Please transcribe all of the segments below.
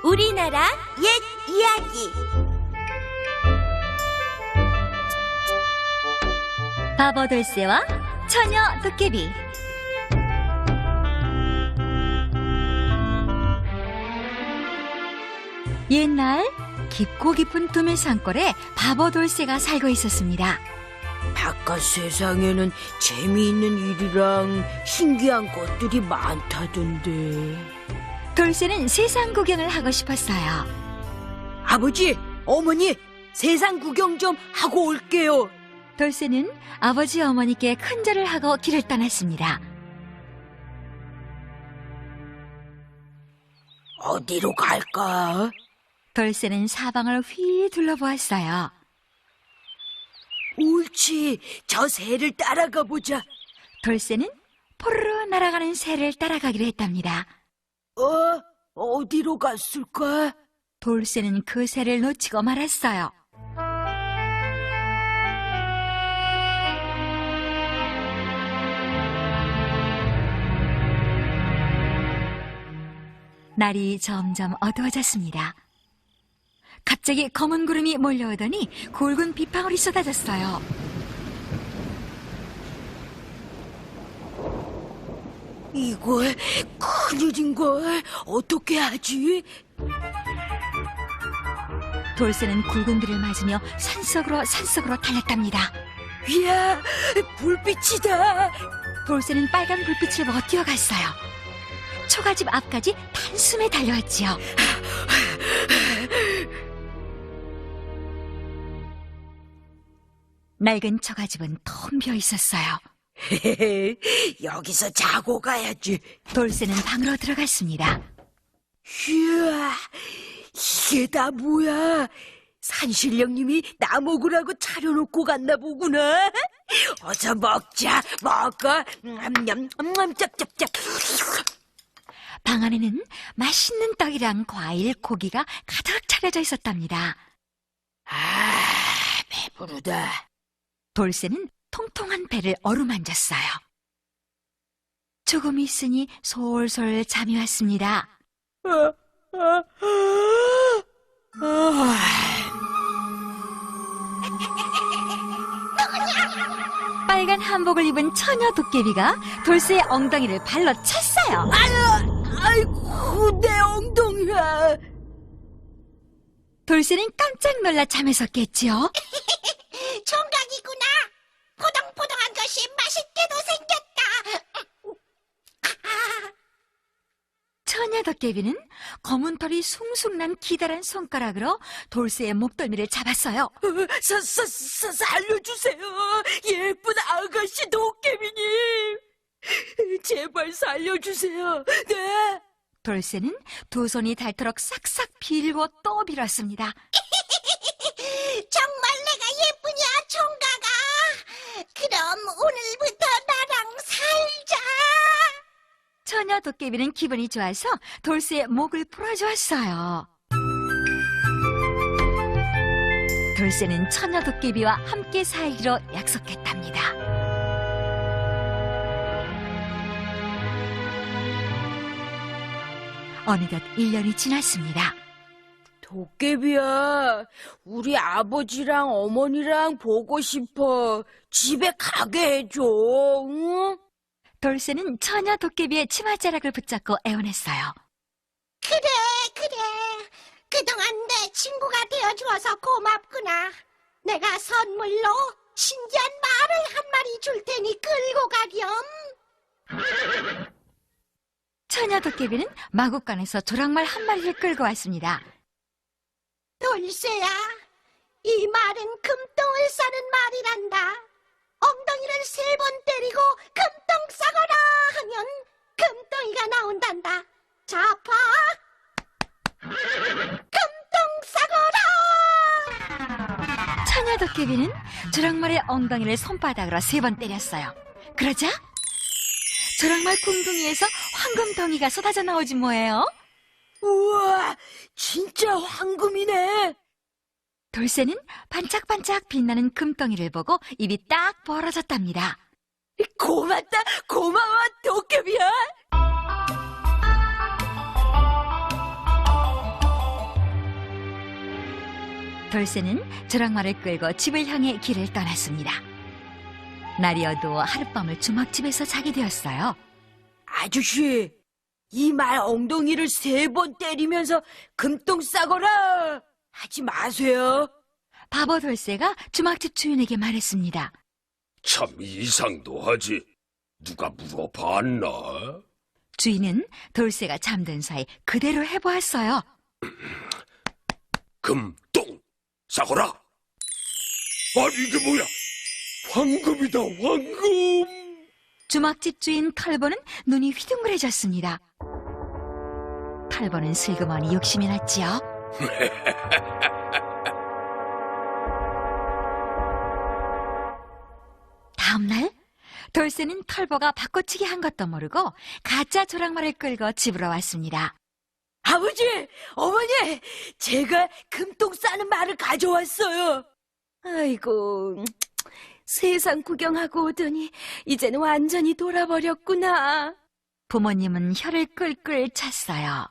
우리나라 옛 이야기. 바보 돌쇠와 처녀 도깨비. 옛날 깊고 깊은 두메 산골에 바보 돌쇠가 살고 있었습니다. 바깥 세상에는 재미있는 일이랑 신기한 것들이 많다던데. 돌쇠는 세상 구경을 하고 싶었어요. 아버지, 어머니, 세상 구경 좀 하고 올게요. 돌쇠는 아버지 어머니께 큰절을 하고 길을 떠났습니다. 어디로 갈까? 돌쇠는 사방을 휘 둘러보았어요. 옳지, 저 새를 따라가 보자. 돌쇠는 포르르 날아가는 새를 따라가기로 했답니다. 어디로 갔을까? 돌쇠는 그 새를 놓치고 말았어요. 날이 점점 어두워졌습니다. 갑자기 검은 구름이 몰려오더니 굵은 빗방울이 쏟아졌어요. 이걸 큰일인걸. 어떻게 하지? 돌쇠는 굵은 비를 맞으며 산속으로 달렸답니다. 이야, 불빛이다. 돌쇠는 빨간 불빛을 보고 뛰어갔어요. 초가집 앞까지 단숨에 달려왔지요. 낡은 초가집은 텅 비어 있었어요. 여기서 자고 가야지. 돌쇠는 방으로 들어갔습니다. 이야, 이게 다 뭐야? 산신령님이 나 먹으라고 차려놓고 갔나 보구나. 어서 먹자, 먹어. 짭짭짭. 방 안에는 맛있는 떡이랑 과일, 고기가 가득 차려져 있었답니다. 배부르다. 돌쇠는 통통한 배를 어루만졌어요. 조금 있으니 솔솔 잠이 왔습니다. 빨간 한복을 입은 처녀 도깨비가 돌쇠의 엉덩이를 발로 찼어요. 아이고, 내 엉덩이야. 돌쇠는 깜짝 놀라 잠에서 깼지요. 총각이구나. 포동포동한 것이 맛있게도 생겼다. 처녀 도깨비는 검은 털이 숭숭 난 기다란 손가락으로 돌쇠의 목덜미를 잡았어요. 살려주세요. 예쁜 아가씨 도깨비님. 제발 살려주세요. 네. 돌쇠는 두 손이 닳도록 싹싹 빌고 또 빌었습니다. 정말 내가 예쁘냐, 총각아? 그럼 오늘부터 나랑 살자. 처녀 도깨비는 기분이 좋아서 돌쇠의 목을 풀어주었어요. 돌쇠는 처녀 도깨비와 함께 살기로 약속했답니다. 어느덧 1년이 지났습니다. 도깨비야, 우리 아버지랑 어머니랑 보고 싶어. 집에 가게 해줘. 응? 돌쇠는 처녀 도깨비의 치맛자락을 붙잡고 애원했어요. 그래. 그동안 내 친구가 되어주어서 고맙구나. 내가 선물로 신기한 말을 한 마리 줄 테니 끌고 가렴. 처녀 도깨비는 마구간에서 조랑말 한 마리를 끌고 왔습니다. 돌쇠야, 이 말은 금덩을 싸는 말이란다. 엉덩이를 3번 때리고 금덩 싸거라 하면 금덩이가 나온단다. 자, 봐. 금덩 싸거라. 처녀 도깨비는 조랑말의 엉덩이를 손바닥으로 3번 때렸어요. 그러자 조랑말 궁둥이에서 황금덩이가 쏟아져 나오지 뭐예요? 우와, 진짜 황금이네. 돌쇠는 반짝반짝 빛나는 금덩이를 보고 입이 딱 벌어졌답니다. 고맙다, 고마워, 도깨비야. 돌쇠는 조랑말을 끌고 집을 향해 길을 떠났습니다. 날이어도 하룻밤을 주막집에서 자게 되었어요. 아저씨, 이 말 엉덩이를 3번 때리면서 금똥 싸거라 하지 마세요. 바보 돌쇠가 주막집 주인에게 말했습니다. 참 이상도 하지. 누가 물어봤나? 주인은 돌쇠가 잠든 사이 그대로 해보았어요. 금똥 싸거라. 아니 이게 뭐야? 황금이다 황금. 주막집 주인 털보는 눈이 휘둥그레졌습니다. 털보는 슬그머니 욕심이 났지요. 다음날 돌쇠는 털보가 바꿔치기 한 것도 모르고 가짜 조랑말을 끌고 집으로 왔습니다. 아버지, 어머니, 제가 금똥 싸는 말을 가져왔어요. 아이고, 세상 구경하고 오더니 이제는 완전히 돌아버렸구나. 부모님은 혀를 끌끌 찼어요.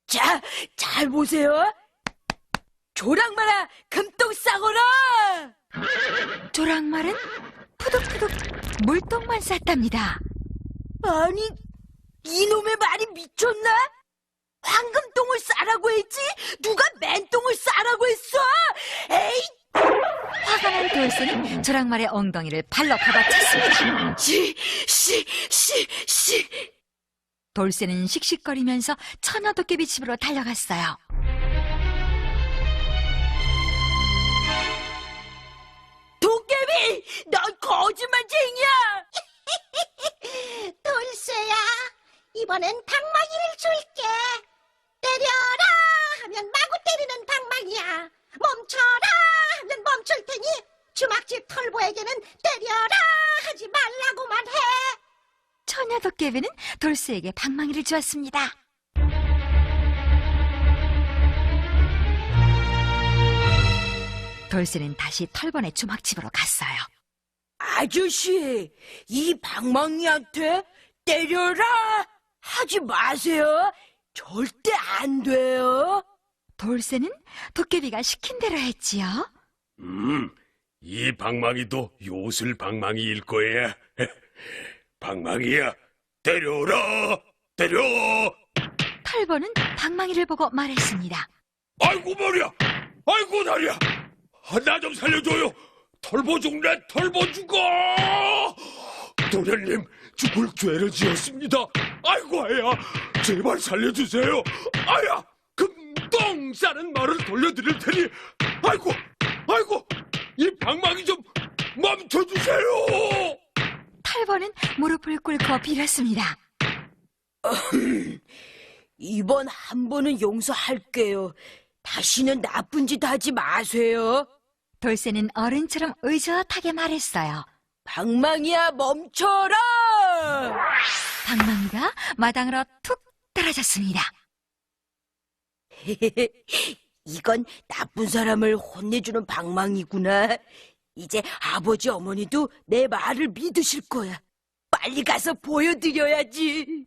자, 잘 보세요. 조랑말아, 금똥 싸거라! 조랑말은 푸득푸득 물똥만 쌌답니다. 아니, 이놈의 말이 미쳤나? 황금똥을 싸라고 했지? 누가 맨똥을 싸라고 했어? 에이! 화가 난 돌쇠는 조랑말의 엉덩이를 발로 걷어찼습니다. 씨. 돌쇠는 씩씩거리면서 처녀도깨비 집으로 달려갔어요. 도깨비! 넌 거짓말쟁이야! 돌쇠야, 이번엔 방망이를 줄게. 때려라 하면 마구 때리는 방망이야. 멈춰라 하면 멈출 테니 주막집 털보에게는 때려라 하지 말라고만 해. 처녀도깨비는 돌쇠에게 방망이를 주었습니다. 돌쇠는 다시 털보네 주막집으로 갔어요. 아저씨, 이 방망이한테 때려라! 하지 마세요. 절대 안 돼요. 돌쇠는 도깨비가 시킨 대로 했지요. 이 방망이도 요술 방망이일 거야. 방망이야, 때려라, 때려. 털보는 방망이를 보고 말했습니다. 아이고 머리야, 아이고 다리야. 나 좀 살려줘요. 털보 죽네, 털보 죽어. 도련님, 죽을 죄를 지었습니다. 아이고 아야, 제발 살려주세요. 아야, 금똥 싸는 말을 돌려드릴 테니. 아이고, 이 방망이 좀 멈춰주세요. 털보는 무릎을 꿇고 빌었습니다. 이번 한 번은 용서할게요. 다시는 나쁜 짓 하지 마세요. 돌쇠는 어른처럼 의젓하게 말했어요. 방망이야, 멈춰라! 방망이가 마당으로 툭 떨어졌습니다. 이건 나쁜 사람을 혼내주는 방망이구나. 이제 아버지 어머니도 내 말을 믿으실 거야. 빨리 가서 보여드려야지.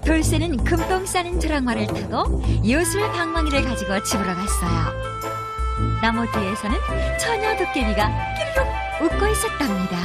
돌쇠는 금똥 싸는 조랑말을 타고 요술 방망이를 가지고 집으로 갔어요. 나무 뒤에서는 처녀 도깨비가 끼르륵 웃고 있었답니다.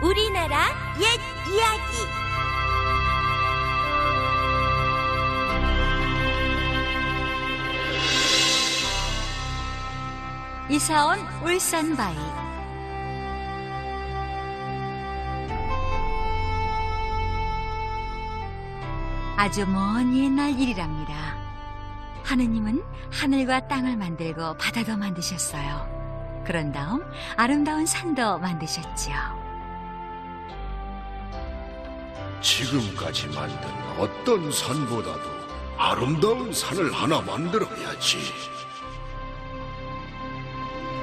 우리나라 옛 이야기. 이사온 울산바위. 아주 먼 옛날 일이랍니다. 하느님은 하늘과 땅을 만들고 바다도 만드셨어요. 그런 다음 아름다운 산도 만드셨지요. 지금까지 만든 어떤 산보다도 아름다운 산을 하나 만들어야지.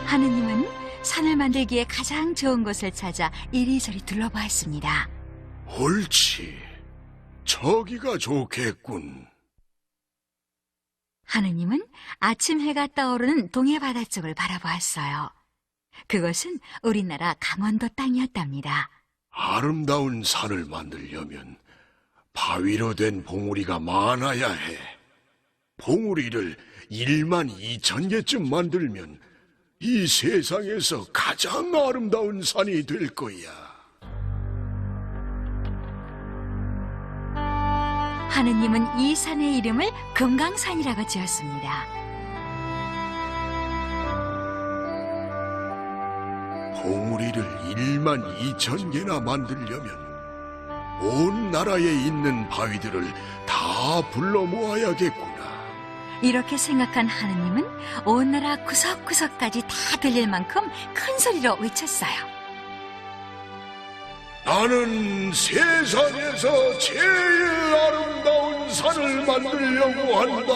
하느님은 산을 만들기에 가장 좋은 곳을 찾아 이리저리 둘러보았습니다. 옳지. 저기가 좋겠군. 하느님은 아침 해가 떠오르는 동해 바다 쪽을 바라보았어요. 그것은 우리나라 강원도 땅이었답니다. 아름다운 산을 만들려면 바위로 된 봉우리가 많아야 해. 봉우리를 1만 2천 개쯤 만들면 이 세상에서 가장 아름다운 산이 될 거야. 하느님은 이 산의 이름을 금강산이라고 지었습니다. 봉우리를 1만 2천 개나 만들려면 온 나라에 있는 바위들을 다 불러 모아야겠구나. 이렇게 생각한 하느님은 온 나라 구석구석까지 다 들릴 만큼 큰 소리로 외쳤어요. 나는 세상에서 제일 아름다운 산을 만들려고 한다.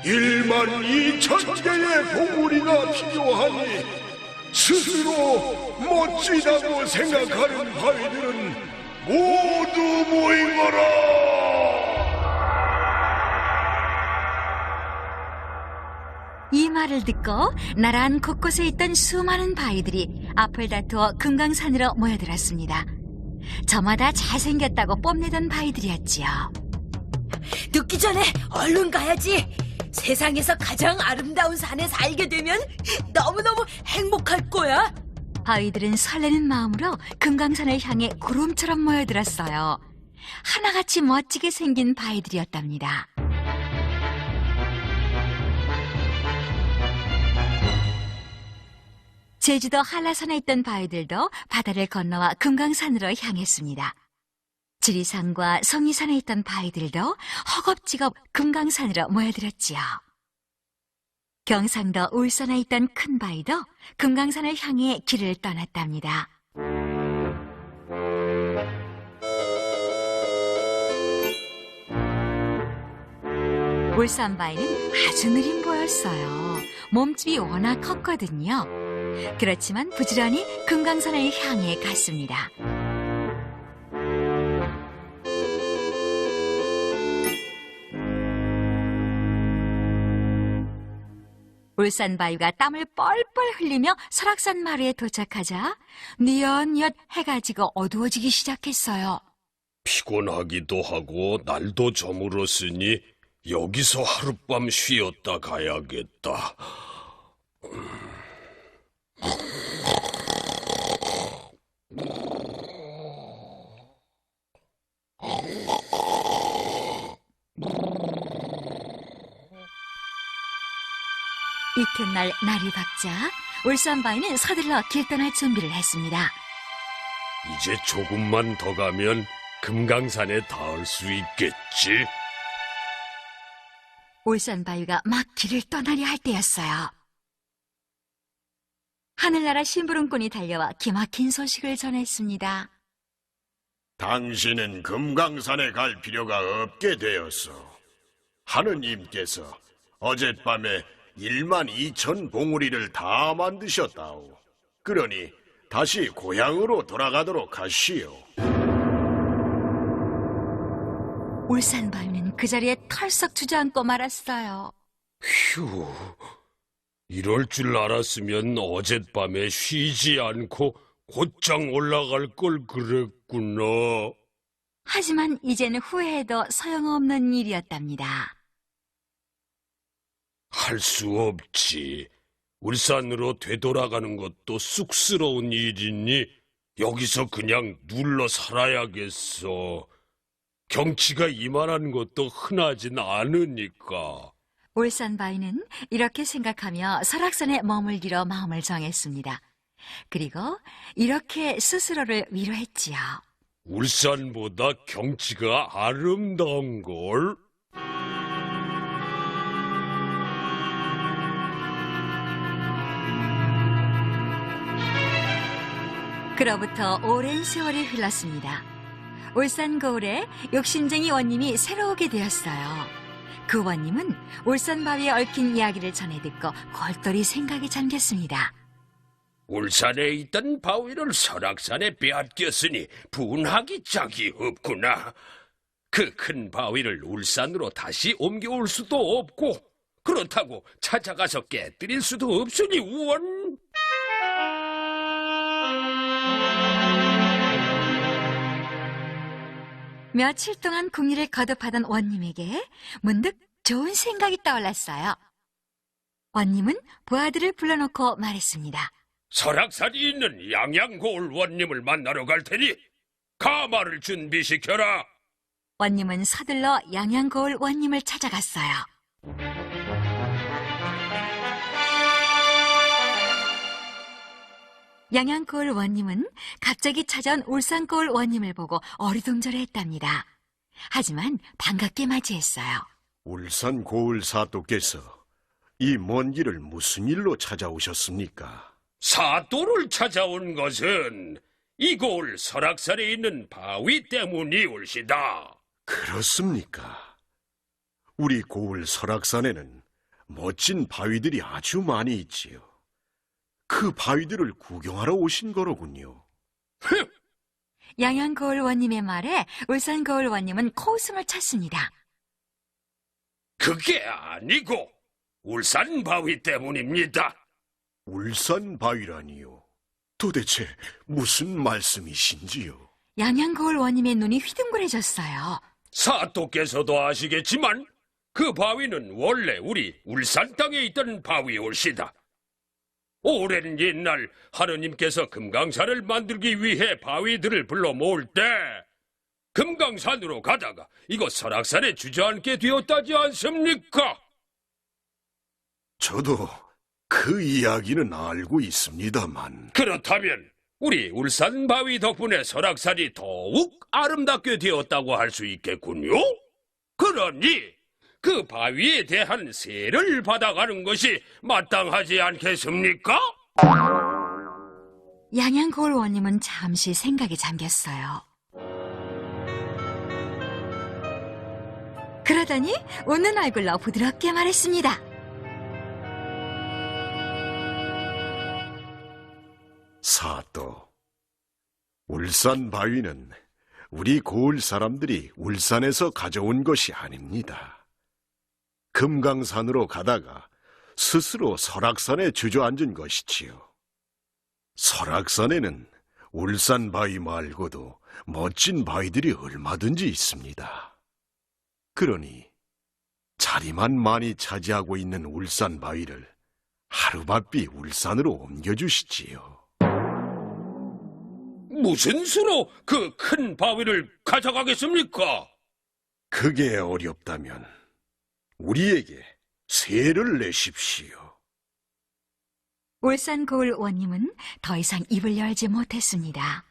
1만 2천 개의 봉우리가 필요하니 스스로 멋지다고 생각하는 바위들은 모두 모이거라. 이 말을 듣고 나라 곳곳에 있던 수많은 바위들이 앞을 다투어 금강산으로 모여들었습니다. 저마다 잘생겼다고 뽐내던 바위들이었지요. 늦기 전에 얼른 가야지. 세상에서 가장 아름다운 산에 살게 되면 너무너무 행복할 거야. 바위들은 설레는 마음으로 금강산을 향해 구름처럼 모여들었어요. 하나같이 멋지게 생긴 바위들이었답니다. 제주도 한라산에 있던 바위들도 바다를 건너와 금강산으로 향했습니다. 지리산과 성리산에 있던 바위들도 허겁지겁 금강산으로 모여들었지요. 경상도 울산에 있던 큰 바위도 금강산을 향해 길을 떠났답니다. 울산 바위는 아주 느린 보였어요. 몸집이 워낙 컸거든요. 그렇지만 부지런히 금강산을 향해 갔습니다. 울산 바위가 땀을 뻘뻘 흘리며 설악산 마루에 도착하자 뉘엿뉘엿 해가 지고 어두워지기 시작했어요. 피곤하기도 하고 날도 저물었으니 여기서 하룻밤 쉬었다 가야겠다. 이튿날 날이 밝자 울산 바위는 서둘러 길 떠날 준비를 했습니다. 이제 조금만 더 가면 금강산에 닿을 수 있겠지? 울산 바위가 막 길을 떠나려 할 때였어요. 하늘나라 심부름꾼이 달려와 기막힌 소식을 전했습니다. 당신은 금강산에 갈 필요가 없게 되었어. 하느님께서 어젯밤에 1만 2천 봉우리를 다 만드셨다오. 그러니 다시 고향으로 돌아가도록 하시오. 울산 바위는 그 자리에 털썩 주저앉고 말았어요. 휴, 이럴 줄 알았으면 어젯밤에 쉬지 않고 곧장 올라갈 걸 그랬구나. 하지만 이제는 후회해도 소용없는 일이었답니다. 할 수 없지. 울산으로 되돌아가는 것도 쑥스러운 일이니 여기서 그냥 눌러 살아야겠어. 경치가 이만한 것도 흔하진 않으니까. 울산 바위는 이렇게 생각하며 설악산에 머물기로 마음을 정했습니다. 그리고 이렇게 스스로를 위로했지요. 울산보다 경치가 아름다운걸? 그로부터 오랜 세월이 흘렀습니다. 울산거울에 욕심쟁이 원님이 새로 오게 되었어요. 그 원님은 울산바위에 얽힌 이야기를 전해 듣고 골똘히 생각에 잠겼습니다. 울산에 있던 바위를 설악산에 빼앗겼으니 분하기 짝이 없구나. 그 큰 바위를 울산으로 다시 옮겨올 수도 없고 그렇다고 찾아가서 깨뜨릴 수도 없으니 원. 며칠 동안 궁리를 거듭하던 원님에게 문득 좋은 생각이 떠올랐어요. 원님은 부하들을 불러놓고 말했습니다. 설악산이 있는 양양고을 원님을 만나러 갈 테니 가마를 준비시켜라. 원님은 서둘러 양양거울 원님을 찾아갔어요. 양양거울 원님은 갑자기 찾아온 울산거울 원님을 보고 어리둥절해했답니다. 하지만 반갑게 맞이했어요. 울산 고을 사또께서 이 먼 길을 무슨 일로 찾아오셨습니까? 사또를 찾아온 것은 이 고을 설악산에 있는 바위 때문이 올시다. 그렇습니까? 우리 고을 설악산에는 멋진 바위들이 아주 많이 있지요. 그 바위들을 구경하러 오신 거로군요. 양양거울 원님의 말에 울산거울 원님은 코웃음을 쳤습니다. 그게 아니고 울산 바위 때문입니다. 울산 바위라니요? 도대체 무슨 말씀이신지요? 양양거울 원님의 눈이 휘둥그레졌어요. 사또께서도 아시겠지만 그 바위는 원래 우리 울산 땅에 있던 바위올시다. 오랜 옛날 하느님께서 금강산을 만들기 위해 바위들을 불러 모을 때 금강산으로 가다가 이곳 설악산에 주저앉게 되었다지 않습니까? 저도 그 이야기는 알고 있습니다만 그렇다면 우리 울산 바위 덕분에 설악산이 더욱 아름답게 되었다고 할 수 있겠군요. 그러니 그 바위에 대한 세를 받아가는 것이 마땅하지 않겠습니까? 양양거울 원님은 잠시 생각에 잠겼어요. 그러더니 웃는 얼굴로 부드럽게 말했습니다. 사또, 울산 바위는 우리 고을 사람들이 울산에서 가져온 것이 아닙니다. 금강산으로 가다가 스스로 설악산에 주저앉은 것이지요. 설악산에는 울산 바위 말고도 멋진 바위들이 얼마든지 있습니다. 그러니 자리만 많이 차지하고 있는 울산 바위를 하루바삐 울산으로 옮겨주시지요. 무슨 수로 그 큰 바위를 가져가겠습니까? 그게 어렵다면 우리에게 세를 내십시오. 울산거울 원님은 더 이상 입을 열지 못했습니다.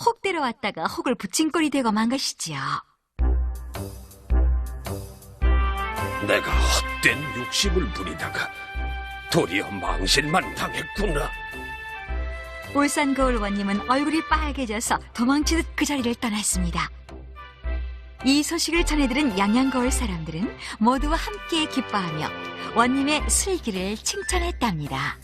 혹 데려왔다가 혹을 붙인 꼴이 되고 만 것이지요. 내가 헛된 욕심을 부리다가 도리어 망신만 당했구나. 울산거울 원님은 얼굴이 빨개져서 도망치듯 그 자리를 떠났습니다. 이 소식을 전해들은 양양거울 사람들은 모두와 함께 기뻐하며 원님의 슬기를 칭찬했답니다.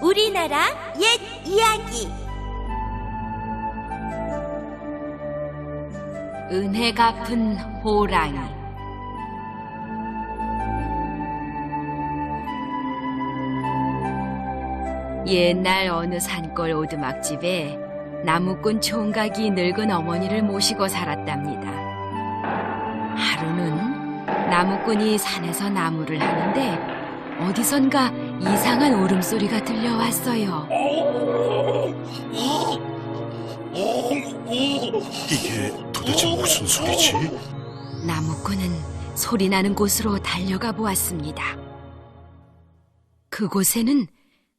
우리나라 옛 이야기. 은혜 갚은 호랑이. 옛날 어느 산골 오두막집에 나무꾼 총각이 늙은 어머니를 모시고 살았답니다. 하루는 나무꾼이 산에서 나무를 하는데 어디선가 이상한 울음소리가 들려왔어요. 이게 도대체 무슨 소리지? 나무꾼은 소리나는 곳으로 달려가 보았습니다. 그곳에는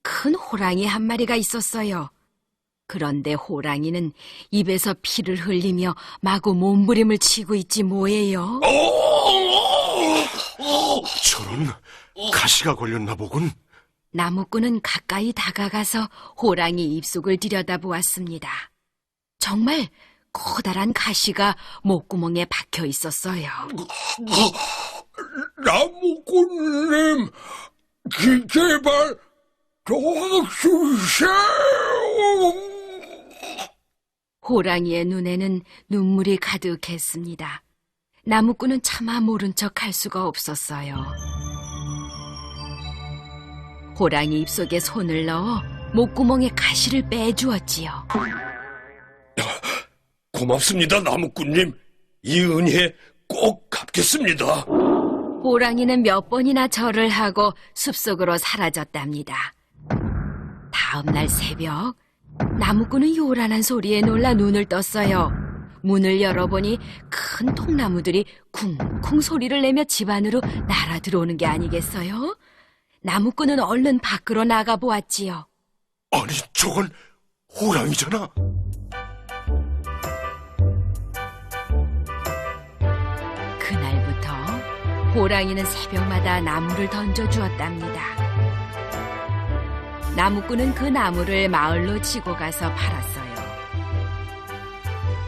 큰 호랑이 한 마리가 있었어요. 그런데 호랑이는 입에서 피를 흘리며 마구 몸부림을 치고 있지 뭐예요. 저런, 가시가 걸렸나 보군. 나무꾼은 가까이 다가가서 호랑이 입속을 들여다보았습니다. 정말 커다란 가시가 목구멍에 박혀 있었어요. 나무꾼님, 제발 도와주세요. 호랑이의 눈에는 눈물이 가득했습니다. 나무꾼은 차마 모른 척 할 수가 없었어요. 호랑이 입속에 손을 넣어 목구멍에 가시를 빼주었지요. 고맙습니다, 나무꾼님. 이 은혜 꼭 갚겠습니다. 호랑이는 몇 번이나 절을 하고 숲속으로 사라졌답니다. 다음 날 새벽, 나무꾼은 요란한 소리에 놀라 눈을 떴어요. 문을 열어보니 큰 통나무들이 쿵쿵 소리를 내며 집 안으로 날아 들어오는 게 아니겠어요? 나무꾼은 얼른 밖으로 나가 보았지요. 아니, 저건 호랑이잖아. 그날부터 호랑이는 새벽마다 나무를 던져주었답니다. 나무꾼은 그 나무를 마을로 지고 가서 팔았어요.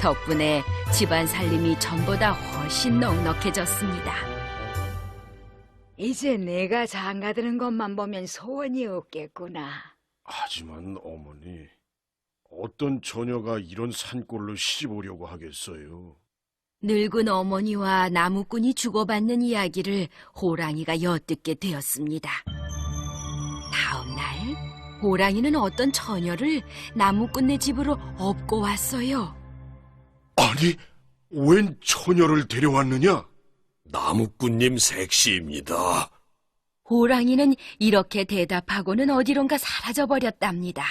덕분에 집안 살림이 전보다 훨씬 넉넉해졌습니다. 이제 내가 장가드는 것만 보면 소원이 없겠구나. 하지만 어머니, 어떤 처녀가 이런 산골로 시집 오려고 하겠어요? 늙은 어머니와 나무꾼이 주고받는 이야기를 호랑이가 엿듣게 되었습니다. 다음 날 호랑이는 어떤 처녀를 나무꾼네 집으로 업고 왔어요. 아니, 웬 처녀를 데려왔느냐? 나무꾼님 색시입니다. 호랑이는 이렇게 대답하고는 어디론가 사라져버렸답니다.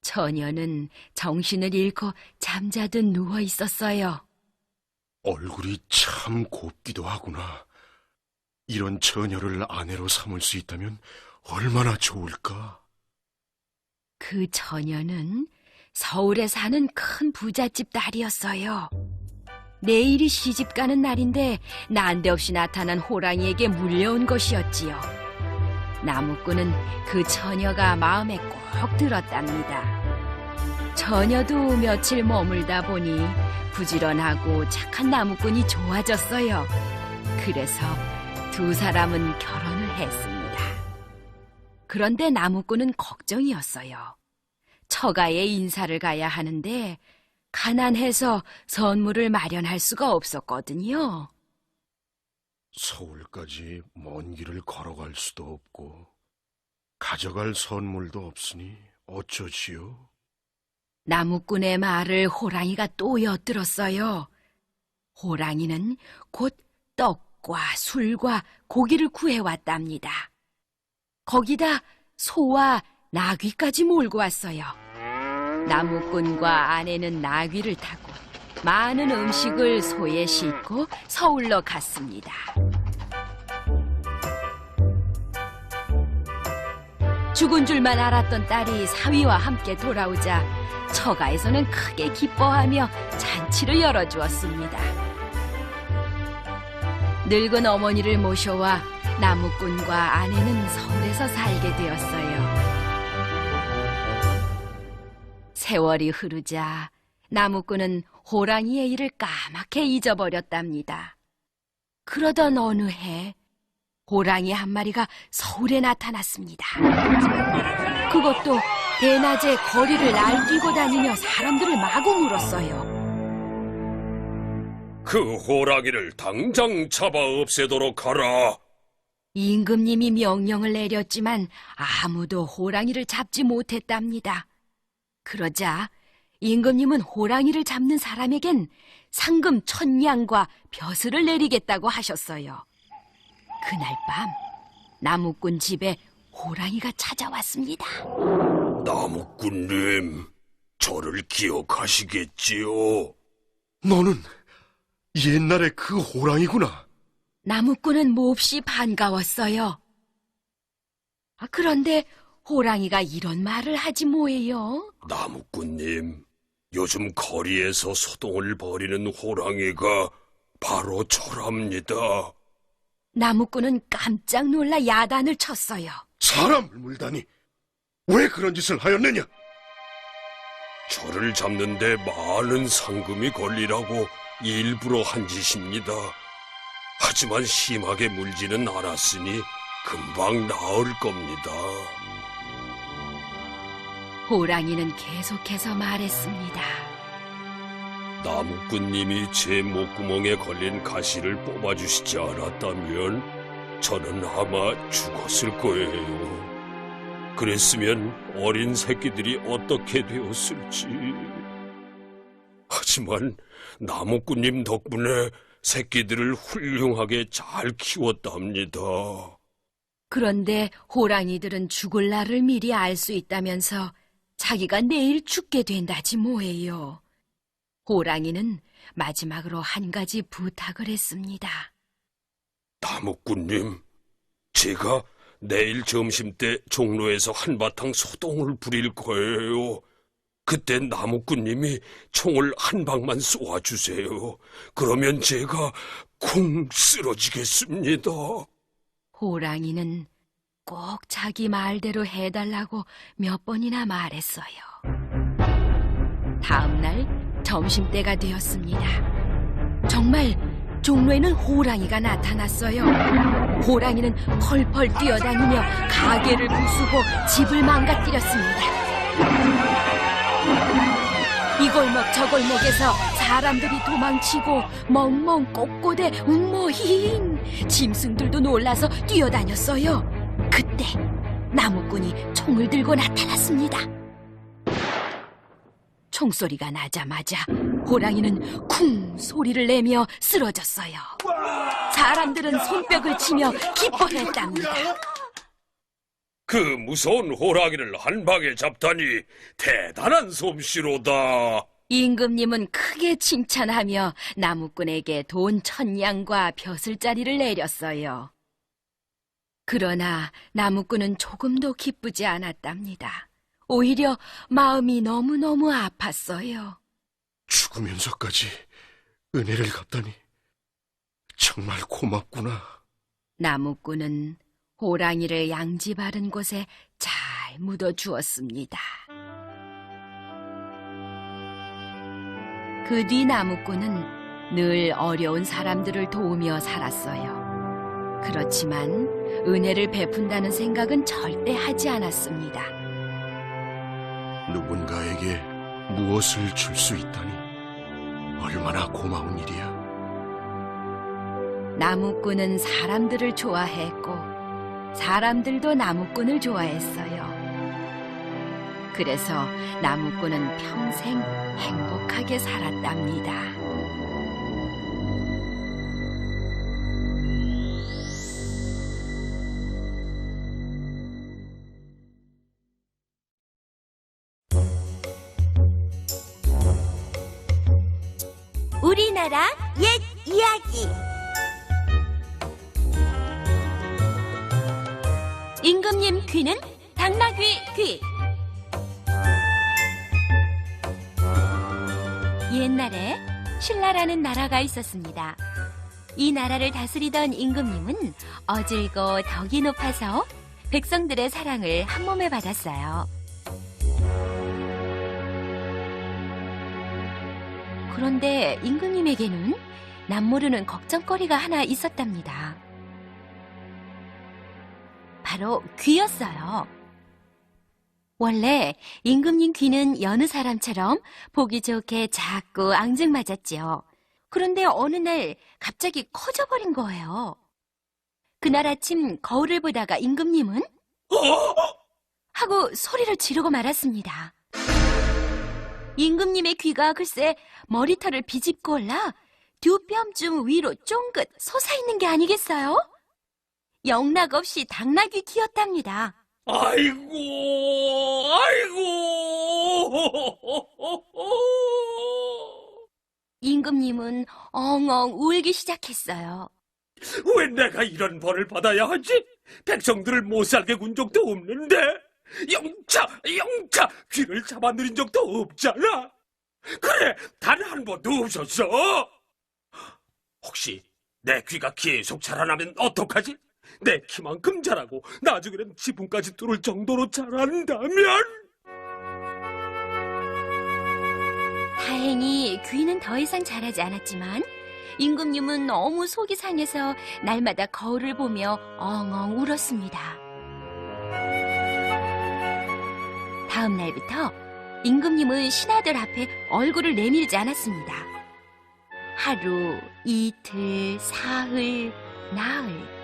처녀는 정신을 잃고 잠자듯 누워 있었어요. 얼굴이 참 곱기도 하구나. 이런 처녀를 아내로 삼을 수 있다면 얼마나 좋을까? 그 처녀는 서울에 사는 큰 부잣집 딸이었어요. 내일이 시집가는 날인데 난데없이 나타난 호랑이에게 물려온 것이었지요. 나무꾼은 그 처녀가 마음에 꼭 들었답니다. 처녀도 며칠 머물다 보니 부지런하고 착한 나무꾼이 좋아졌어요. 그래서 두 사람은 결혼을 했습니다. 그런데 나무꾼은 걱정이었어요. 처가에 인사를 가야 하는데 가난해서 선물을 마련할 수가 없었거든요. 서울까지 먼 길을 걸어갈 수도 없고 가져갈 선물도 없으니 어쩌지요? 나무꾼의 말을 호랑이가 또 엿들었어요. 호랑이는 곧 떡과 술과 고기를 구해왔답니다. 거기다 소와 나귀까지 몰고 왔어요. 나무꾼과 아내는 나귀를 타고 많은 음식을 소에 싣고 서울로 갔습니다. 죽은 줄만 알았던 딸이 사위와 함께 돌아오자 처가에서는 크게 기뻐하며 잔치를 열어주었습니다. 늙은 어머니를 모셔와 나무꾼과 아내는 서울에서 살게 되었어요. 세월이 흐르자 나무꾼은 호랑이의 일을 까맣게 잊어버렸답니다. 그러던 어느 해 호랑이 한 마리가 서울에 나타났습니다. 그것도 대낮에 거리를 날뛰고 다니며 사람들을 마구 물었어요. 그 호랑이를 당장 잡아 없애도록 하라. 임금님이 명령을 내렸지만 아무도 호랑이를 잡지 못했답니다. 그러자 임금님은 호랑이를 잡는 사람에겐 상금 1000냥과 벼슬을 내리겠다고 하셨어요. 그날 밤 나무꾼 집에 호랑이가 찾아왔습니다. 나무꾼님, 저를 기억하시겠지요? 너는 옛날에 그 호랑이구나. 나무꾼은 몹시 반가웠어요. 그런데 호랑이가 이런 말을 하지 뭐예요? 나무꾼님, 요즘 거리에서 소동을 벌이는 호랑이가 바로 저랍니다. 나무꾼은 깜짝 놀라 야단을 쳤어요. 사람을 물다니 왜 그런 짓을 하였느냐? 저를 잡는데 많은 상금이 걸리라고 일부러 한 짓입니다. 하지만 심하게 물지는 않았으니 금방 나을 겁니다. 호랑이는 계속해서 말했습니다. 나무꾼님이 제 목구멍에 걸린 가시를 뽑아주시지 않았다면 저는 아마 죽었을 거예요. 그랬으면 어린 새끼들이 어떻게 되었을지. 하지만 나무꾼님 덕분에 새끼들을 훌륭하게 잘 키웠답니다. 그런데 호랑이들은 죽을 날을 미리 알 수 있다면서 자기가 내일 죽게 된다지 뭐예요. 호랑이는 마지막으로 한 가지 부탁을 했습니다. 나무꾼님, 제가 내일 점심때 종로에서 한바탕 소동을 부릴 거예요. 그때 나무꾼님이 총을 한 방만 쏘아주세요. 그러면 제가 쿵 쓰러지겠습니다. 호랑이는 꼭 자기 말대로 해달라고 몇 번이나 말했어요. 다음 날 점심때가 되었습니다. 정말 종로에는 호랑이가 나타났어요. 호랑이는 펄펄 뛰어다니며 가게를 부수고 집을 망가뜨렸습니다. 이 골목 저 골목에서 사람들이 도망치고 멍멍 꼿꼿해 웅모힝 짐승들도 놀라서 뛰어다녔어요. 그때 나무꾼이 총을 들고 나타났습니다. 총소리가 나자마자 호랑이는 쿵 소리를 내며 쓰러졌어요. 사람들은 손뼉을 치며 기뻐했답니다. 그 무서운 호랑이를 한 방에 잡다니 대단한 솜씨로다. 임금님은 크게 칭찬하며 나무꾼에게 돈 1000냥과 벼슬자리를 내렸어요. 그러나 나무꾼은 조금도 기쁘지 않았답니다. 오히려 마음이 너무너무 아팠어요. 죽으면서까지 은혜를 갚다니 정말 고맙구나. 나무꾼은 호랑이를 양지 바른 곳에 잘 묻어주었습니다. 그 뒤 나무꾼은 늘 어려운 사람들을 도우며 살았어요. 그렇지만 은혜를 베푼다는 생각은 절대 하지 않았습니다. 누군가에게 무엇을 줄 수 있다니 얼마나 고마운 일이야. 나무꾼은 사람들을 좋아했고 사람들도 나무꾼을 좋아했어요. 그래서 나무꾼은 평생 행복하게 살았답니다. 우리나라 옛 이야기. 임금님 귀는 당나귀 귀. 옛날에 신라라는 나라가 있었습니다. 이 나라를 다스리던 임금님은 어질고 덕이 높아서 백성들의 사랑을 한몸에 받았어요. 그런데 임금님에게는 남모르는 걱정거리가 하나 있었답니다. 바로 귀였어요. 원래 임금님 귀는 여느 사람처럼 보기 좋게 작고 앙증맞았지요. 그런데 어느 날 갑자기 커져버린 거예요. 그날 아침 거울을 보다가 임금님은 하고 소리를 지르고 말았습니다. 임금님의 귀가 글쎄 머리털을 비집고 올라 두 뼘쯤 위로 쫑긋 솟아있는 게 아니겠어요? 영락없이 당나귀 귀였답니다. 아이고. 임금님은 엉엉 울기 시작했어요. 왜 내가 이런 벌을 받아야 하지? 백성들을 못 살게 군 적도 없는데. 영차, 귀를 잡아들인 적도 없잖아. 그래, 단 한 번도 없었어. 혹시 내 귀가 계속 자라나면 어떡하지? 내 키만큼 자라고 나중에는 지붕까지 뚫을 정도로 자란다면? 다행히 귀는 더 이상 자라지 않았지만 임금님은 너무 속이 상해서 날마다 거울을 보며 엉엉 울었습니다. 다음 날부터 임금님은 신하들 앞에 얼굴을 내밀지 않았습니다. 하루, 이틀, 사흘, 나흘.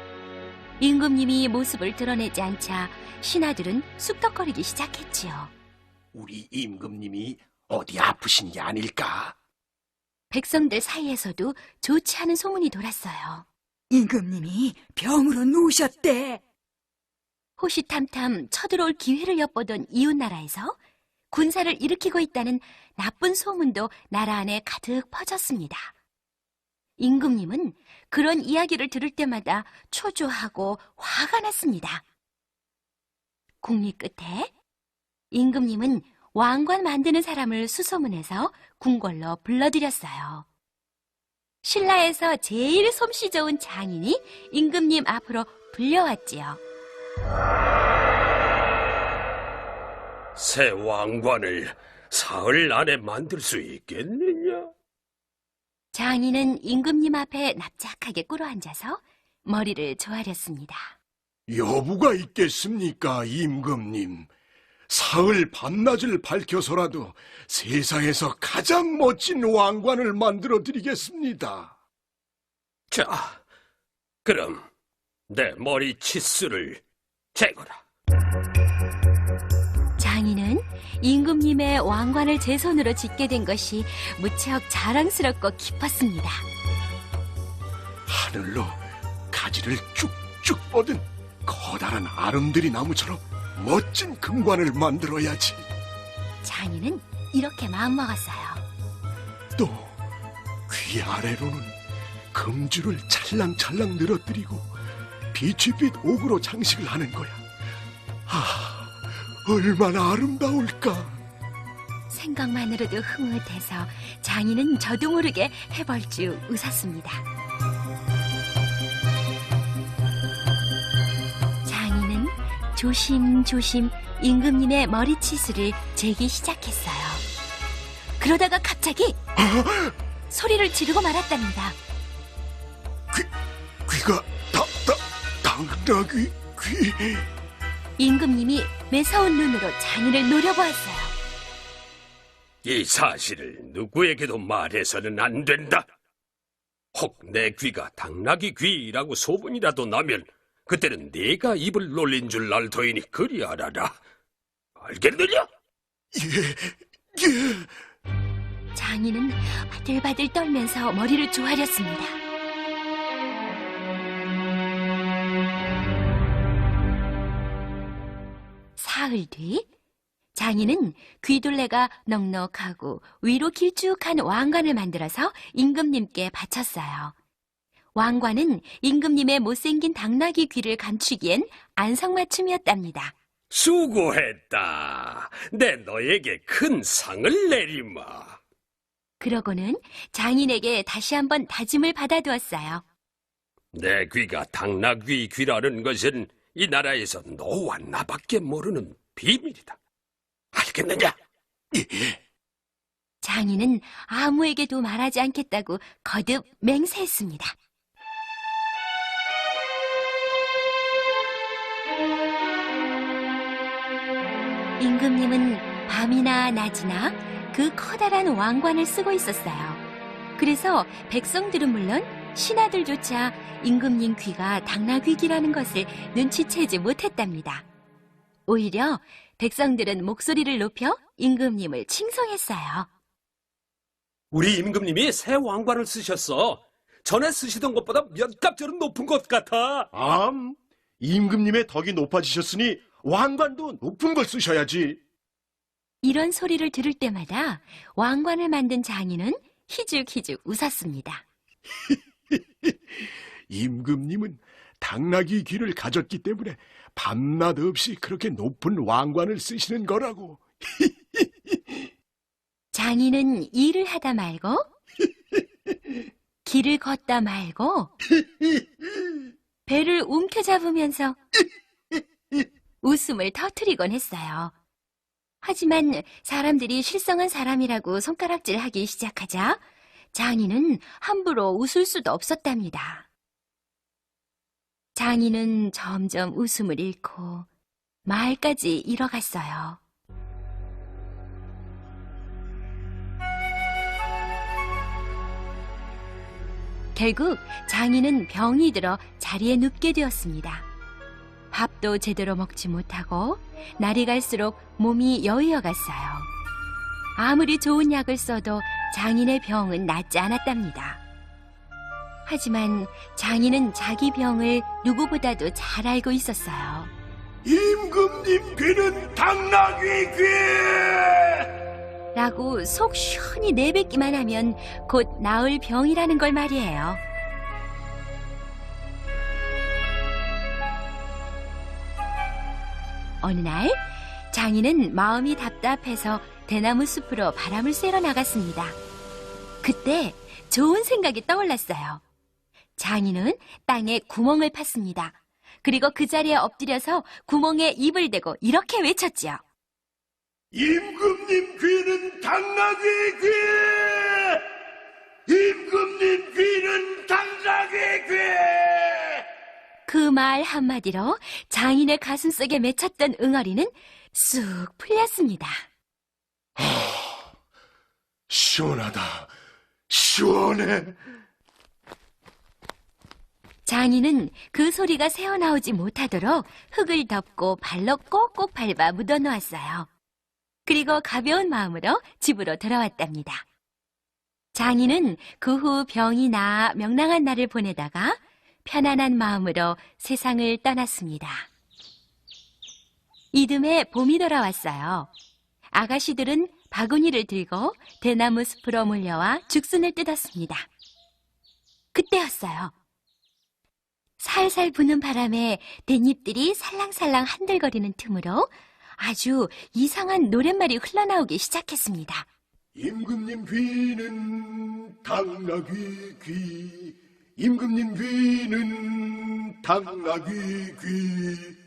임금님이 모습을 드러내지 않자 신하들은 쑥덕거리기 시작했지요. 우리 임금님이 어디 아프신 게 아닐까? 백성들 사이에서도 좋지 않은 소문이 돌았어요. 임금님이 병으로 누우셨대. 호시탐탐 쳐들어올 기회를 엿보던 이웃나라에서 군사를 일으키고 있다는 나쁜 소문도 나라 안에 가득 퍼졌습니다. 임금님은 그런 이야기를 들을 때마다 초조하고 화가 났습니다. 국리 끝에 임금님은 왕관 만드는 사람을 수소문해서 궁궐로 불러들였어요. 신라에서 제일 솜씨 좋은 장인이 임금님 앞으로 불려왔지요. 새 왕관을 사흘 안에 만들 수 있겠느냐? 장인은 임금님 앞에 납작하게 꿇어앉아서 머리를 조아렸습니다. 여부가 있겠습니까, 임금님? 사흘 밤낮을 밝혀서라도 세상에서 가장 멋진 왕관을 만들어 드리겠습니다. 자, 그럼 내 머리 치수를 재거라. 장인은 임금님의 왕관을 제 손으로 짓게 된 것이 무척 자랑스럽고 기뻤습니다. 하늘로 가지를 쭉쭉 뻗은 커다란 아름드리 나무처럼 멋진 금관을 만들어야지. 장인은 이렇게 마음먹었어요. 또 귀 아래로는 금줄을 찰랑찰랑 늘어뜨리고 빛이 옥으로 장식을 하는 거야. 아, 얼마나 아름다울까. 생각만으로도 흐뭇해서 장인은 저도 모르게 해벌쭉 웃었습니다. 장인은 조심조심 임금님의 머리치수를 재기 시작했어요. 그러다가 갑자기 소리를 지르고 말았답니다. 귀가 당나귀 귀. 임금님이 매서운 눈으로 장인을 노려보았어요. 이 사실을 누구에게도 말해서는 안 된다. 혹 내 귀가 당나귀 귀라고 소문이라도 나면 그때는 네가 입을 놀린 줄 알 터이니 그리 알아라. 알겠느냐? 예. 장인은 바들바들 떨면서 머리를 조아렸습니다. 사흘 뒤 장인은 귀둘레가 넉넉하고 위로 길쭉한 왕관을 만들어서 임금님께 바쳤어요. 왕관은 임금님의 못생긴 당나귀 귀를 감추기엔 안성맞춤이었답니다. 수고했다. 내 너에게 큰 상을 내리마. 그러고는 장인에게 다시 한번 다짐을 받아두었어요. 내 귀가 당나귀 귀라는 것은 이 나라에서 너와 나밖에 모르는 비밀이다. 알겠느냐? 장인은 아무에게도 말하지 않겠다고 거듭 맹세했습니다. 임금님은 밤이나 낮이나 그 커다란 왕관을 쓰고 있었어요. 그래서 백성들은 물론 신하들조차 임금님 귀가 당나귀귀라는 것을 눈치채지 못했답니다. 오히려 백성들은 목소리를 높여 임금님을 칭송했어요. 우리 임금님이 새 왕관을 쓰셨어. 전에 쓰시던 것보다 몇 갑절은 높은 것 같아. 임금님의 덕이 높아지셨으니 왕관도 높은 걸 쓰셔야지. 이런 소리를 들을 때마다 왕관을 만든 장인은 희죽희죽 웃었습니다. 임금님은 당나귀 귀를 가졌기 때문에 밤낮 없이 그렇게 높은 왕관을 쓰시는 거라고. 장인은 일을 하다 말고 길을 걷다 말고 배를 움켜잡으면서 웃음을 터뜨리곤 했어요. 하지만 사람들이 실성한 사람이라고 손가락질하기 시작하자 장인은 함부로 웃을 수도 없었답니다. 장인은 점점 웃음을 잃고 말까지 잃어갔어요. 결국 장인은 병이 들어 자리에 눕게 되었습니다. 밥도 제대로 먹지 못하고 날이 갈수록 몸이 여위어 갔어요. 아무리 좋은 약을 써도 장인의 병은 낫지 않았답니다. 하지만 장인은 자기 병을 누구보다도 잘 알고 있었어요. 임금님 귀는 당나귀 귀! 라고 속 시원히 내뱉기만 하면 곧 나을 병이라는 걸 말이에요. 어느 날 장인은 마음이 답답해서 대나무 숲으로 바람을 쐬러 나갔습니다. 그때 좋은 생각이 떠올랐어요. 장인은 땅에 구멍을 팠습니다. 그리고 그 자리에 엎드려서 구멍에 입을 대고 이렇게 외쳤지요. 임금님 귀는 당나귀 귀! 임금님 귀는 당나귀 귀! 그 말 한마디로 장인의 가슴속에 맺혔던 응어리는 쑥 풀렸습니다. 시원하다. 시원해. 장인은 그 소리가 새어나오지 못하도록 흙을 덮고 발로 꼭꼭 밟아 묻어놓았어요. 그리고 가벼운 마음으로 집으로 돌아왔답니다. 장인은 그 후 병이 나아 명랑한 날을 보내다가 편안한 마음으로 세상을 떠났습니다. 이듬해 봄이 돌아왔어요. 아가씨들은 바구니를 들고 대나무 숲으로 몰려와 죽순을 뜯었습니다. 그때였어요. 살살 부는 바람에 댄잎들이 살랑살랑 한들거리는 틈으로 아주 이상한 노랫말이 흘러나오기 시작했습니다. 임금님 귀는 당나귀 귀. 임금님 귀는 당나귀 귀.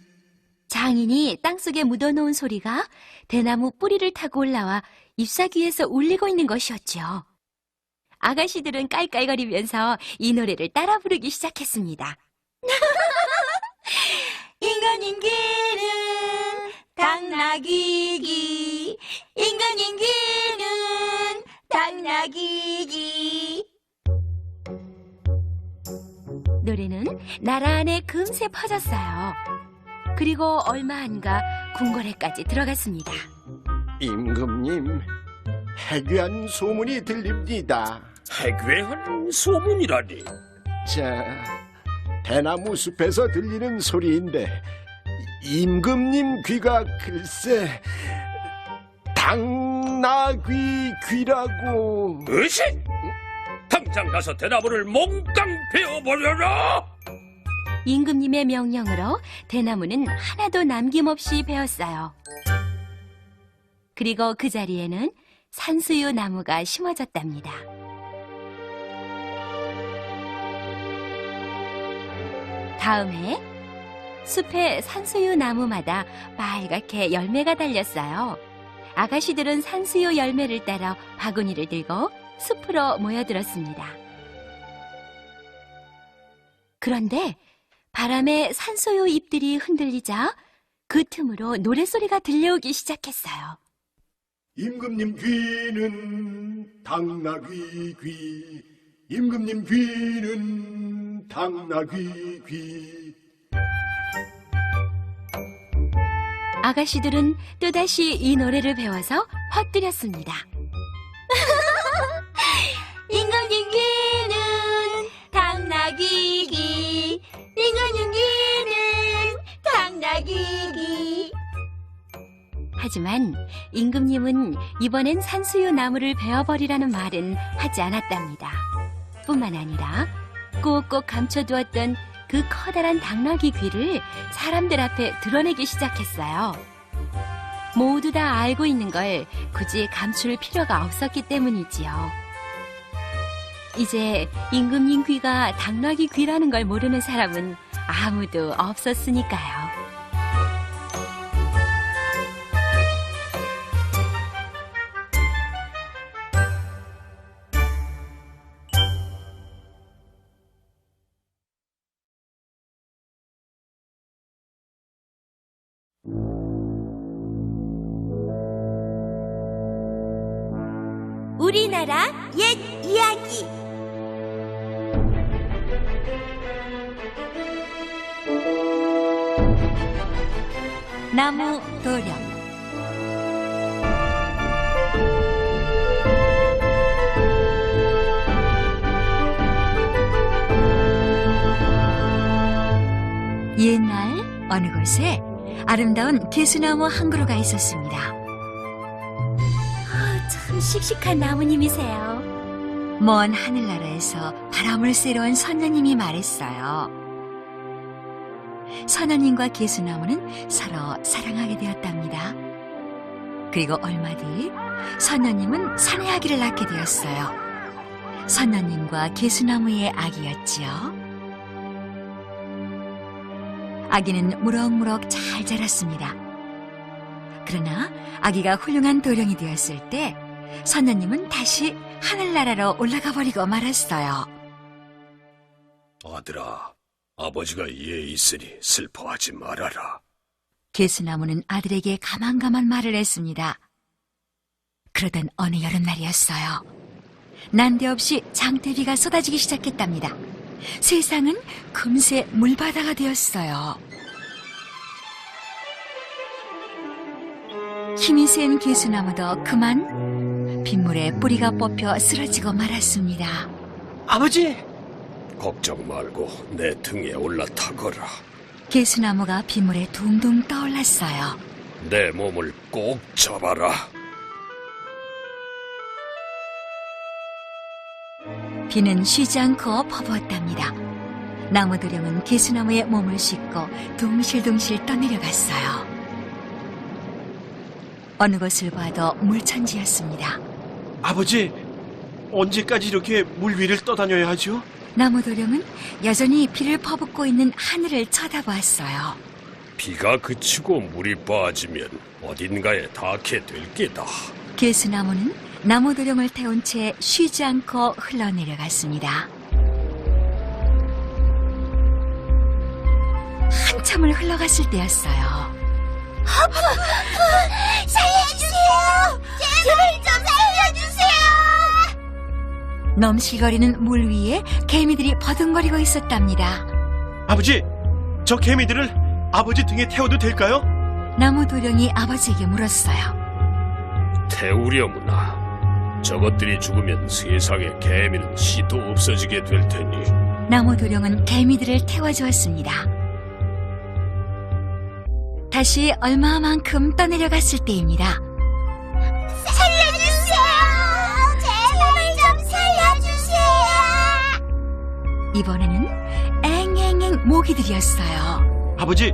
장인이 땅속에 묻어놓은 소리가 대나무 뿌리를 타고 올라와 잎사귀에서 울리고 있는 것이었죠. 아가씨들은 깔깔거리면서 이 노래를 따라 부르기 시작했습니다. 임금님 귀는 당나귀 귀, 임금님 귀는 당나귀 귀. 노래는 나라 안에 금세 퍼졌어요. 그리고 얼마 안가 궁궐에까지 들어갔습니다. 임금님, 해괴한 소문이 들립니다. 해괴한 소문이라니. 자, 대나무 숲에서 들리는 소리인데 임금님 귀가 글쎄 당나귀 귀라고. 으시! 당장 가서 대나무를 몽땅 베어버려라! 임금님의 명령으로 대나무는 하나도 남김없이 베었어요. 그리고 그 자리에는 산수유 나무가 심어졌답니다. 다음 해 숲의 산수유 나무마다 빨갛게 열매가 달렸어요. 아가씨들은 산수유 열매를 따라 바구니를 들고 숲으로 모여들었습니다. 그런데 바람에 산소유 잎들이 흔들리자 그 틈으로 노랫소리가 들려오기 시작했어요. 임금님 귀는 당나귀 귀. 임금님 귀는 당나귀 귀. 아가씨들은 또다시 이 노래를 배워서 헛들였습니다. 임금님 귀는 당나귀 귀, 임금님 귀는 당나귀 귀. 하지만 임금님은 이번엔 산수유 나무를 베어버리라는 말은 하지 않았답니다. 뿐만 아니라 꼭꼭 감춰두었던 그 커다란 당나귀 귀를 사람들 앞에 드러내기 시작했어요. 모두 다 알고 있는 걸 굳이 감출 필요가 없었기 때문이지요. 이제 임금님 귀가 당나귀 귀라는 걸 모르는 사람은 아무도 없었으니까요. 우리나라 옛 이야기. 나무 도령. 옛날 어느 곳에 아름다운 개수나무 한 그루가 있었습니다. 참 씩씩한 나무님이세요. 먼 하늘나라에서 바람을 쐬러 온 선녀님이 말했어요. 선녀님과 개수나무는 서로 사랑하게 되었답니다. 그리고 얼마 뒤 선녀님은 사내 아기를 낳게 되었어요. 선녀님과 개수나무의 아기였지요. 아기는 무럭무럭 잘 자랐습니다. 그러나 아기가 훌륭한 도령이 되었을 때 선녀님은 다시 하늘나라로 올라가 버리고 말았어요. 아들아, 아버지가 이에 있으니 슬퍼하지 말아라. 개수나무는 아들에게 가만가만 말을 했습니다. 그러던 어느 여름날이었어요. 난데없이 장대비가 쏟아지기 시작했답니다. 세상은 금세 물바다가 되었어요. 힘이 센 개수나무도 그만 빗물에 뿌리가 뽑혀 쓰러지고 말았습니다. 아버지! 걱정 말고 내 등에 올라타거라. 개수나무가 빗물에 둥둥 떠올랐어요. 내 몸을 꼭 잡아라. 비는 쉬지 않고 퍼부었답니다. 나무도령은 개수나무의 몸을 싣고 둥실둥실 떠내려갔어요. 어느 곳을 봐도 물천지였습니다. 아버지, 언제까지 이렇게 물 위를 떠다녀야 하죠? 나무도령은 여전히 비를 퍼붓고 있는 하늘을 쳐다보았어요. 비가 그치고 물이 빠지면 어딘가에 닿게 될 게다. 개수나무는 나무도령을 태운 채 쉬지 않고 흘러내려갔습니다. 한참을 흘러갔을 때였어요. 살려주세요! 제발 좀 살려주세요! 넘실거리는 물 위에 개미들이 버둥거리고 있었답니다. 아버지, 저 개미들을 아버지 등에 태워도 될까요? 나무도령이 아버지에게 물었어요. 태우려무나. 저것들이 죽으면 세상에 개미는 시도 없어지게 될 테니. 나무도령은 개미들을 태워주었습니다. 다시 얼마만큼 떠내려갔을 때입니다. 살려주세요! 제발 좀 살려주세요! 이번에는 앵앵앵 모기들이었어요. 아버지,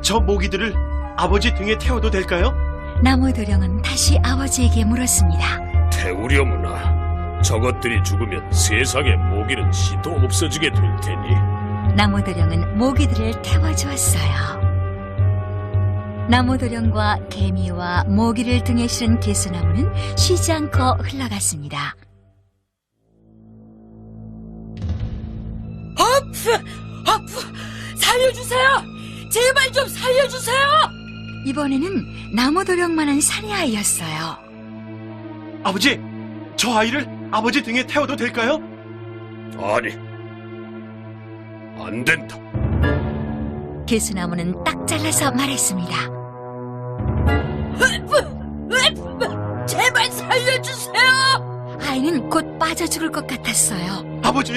저 모기들을 아버지 등에 태워도 될까요? 나무도령은 다시 아버지에게 물었습니다. 태우려무나. 저것들이 죽으면 세상에 모기는 시도 없어지게 될 테니. 나무도령은 모기들을 태워주었어요. 나무도령과 개미와 모기를 등에 실은 개수나무는 쉬지 않고 흘러갔습니다. 살려주세요! 제발 좀 살려주세요! 이번에는 나무도령만한 사내아이였어요. 아버지, 저 아이를 아버지 등에 태워도 될까요? 아니, 안 된다. 개수나무는 딱 잘라서 말했습니다. 제발 살려주세요! 아이는 곧 빠져 죽을 것 같았어요. 아버지,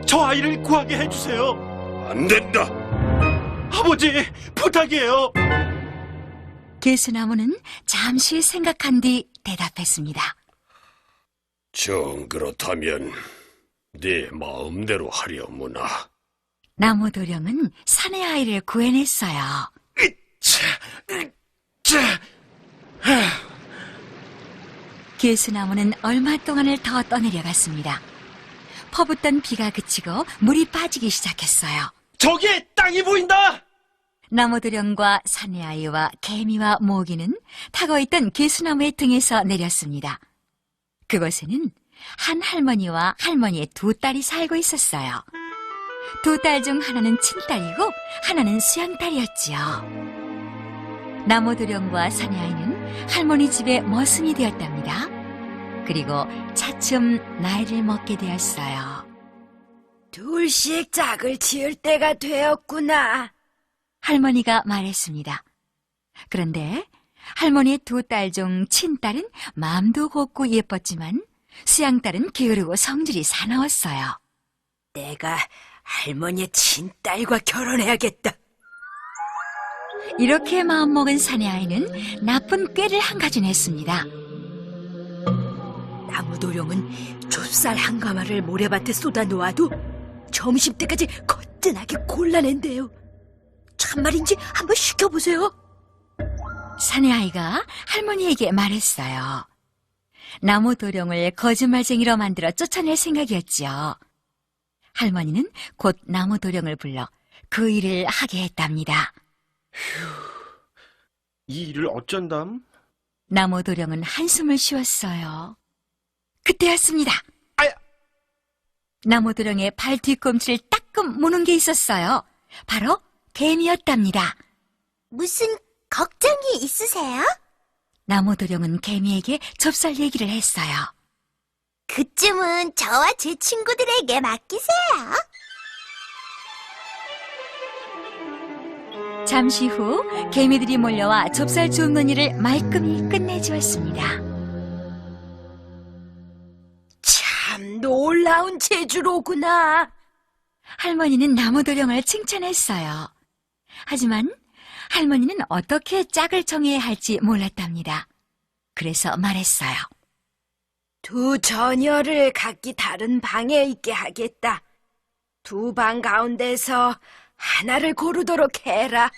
저 아이를 구하게 해주세요. 안 된다. 아버지, 부탁이에요. 개수나무는 잠시 생각한 뒤 대답했습니다. 정 그렇다면 네 마음대로 하려무나. 나무도령은 사내 아이를 구해냈어요. 개수나무는 얼마 동안을 더 떠내려갔습니다. 퍼붓던 비가 그치고 물이 빠지기 시작했어요. 저기에 땅이 보인다! 나무도령과 사내 아이와 개미와 모기는 타고 있던 개수나무의 등에서 내렸습니다. 그곳에는 한 할머니와 할머니의 두 딸이 살고 있었어요. 두 딸 중 하나는 친딸이고 하나는 수양딸이었지요. 나무도령과 사내 아이는 할머니 집에 머슴이 되었답니다. 그리고 차츰 나이를 먹게 되었어요. 둘씩 짝을 지을 때가 되었구나. 할머니가 말했습니다. 그런데 할머니의 두 딸 중 친딸은 마음도 곱고 예뻤지만 수양딸은 게으르고 성질이 사나웠어요. 내가 할머니의 친딸과 결혼해야겠다. 이렇게 마음먹은 사내 아이는 나쁜 꾀를 한 가지 냈습니다. 나무도령은 좁쌀 한 가마를 모래밭에 쏟아 놓아도 점심때까지 거뜬하게 골라낸대요. 참말인지 한번 시켜보세요. 사내 아이가 할머니에게 말했어요. 나무도령을 거짓말쟁이로 만들어 쫓아낼 생각이었죠. 할머니는 곧 나무도령을 불러 그 일을 하게 했답니다. 이 일을 어쩐담? 나무도령은 한숨을 쉬었어요. 그때였습니다. 나무도령의 발 뒤꿈치를 따끔 무는 게 있었어요. 바로 개미였답니다. 무슨 걱정이 있으세요? 나무도령은 개미에게 좁쌀 얘기를 했어요. 그쯤은 저와 제 친구들에게 맡기세요. 잠시 후 개미들이 몰려와 좁쌀 줍는 일을 말끔히 끝내주었습니다. 참 놀라운 재주로구나. 할머니는 나무도령을 칭찬했어요. 하지만 할머니는 어떻게 짝을 정해야 할지 몰랐답니다. 그래서 말했어요. 두 처녀를 각기 다른 방에 있게 하겠다. 두 방 가운데서 하나를 고르도록 해라.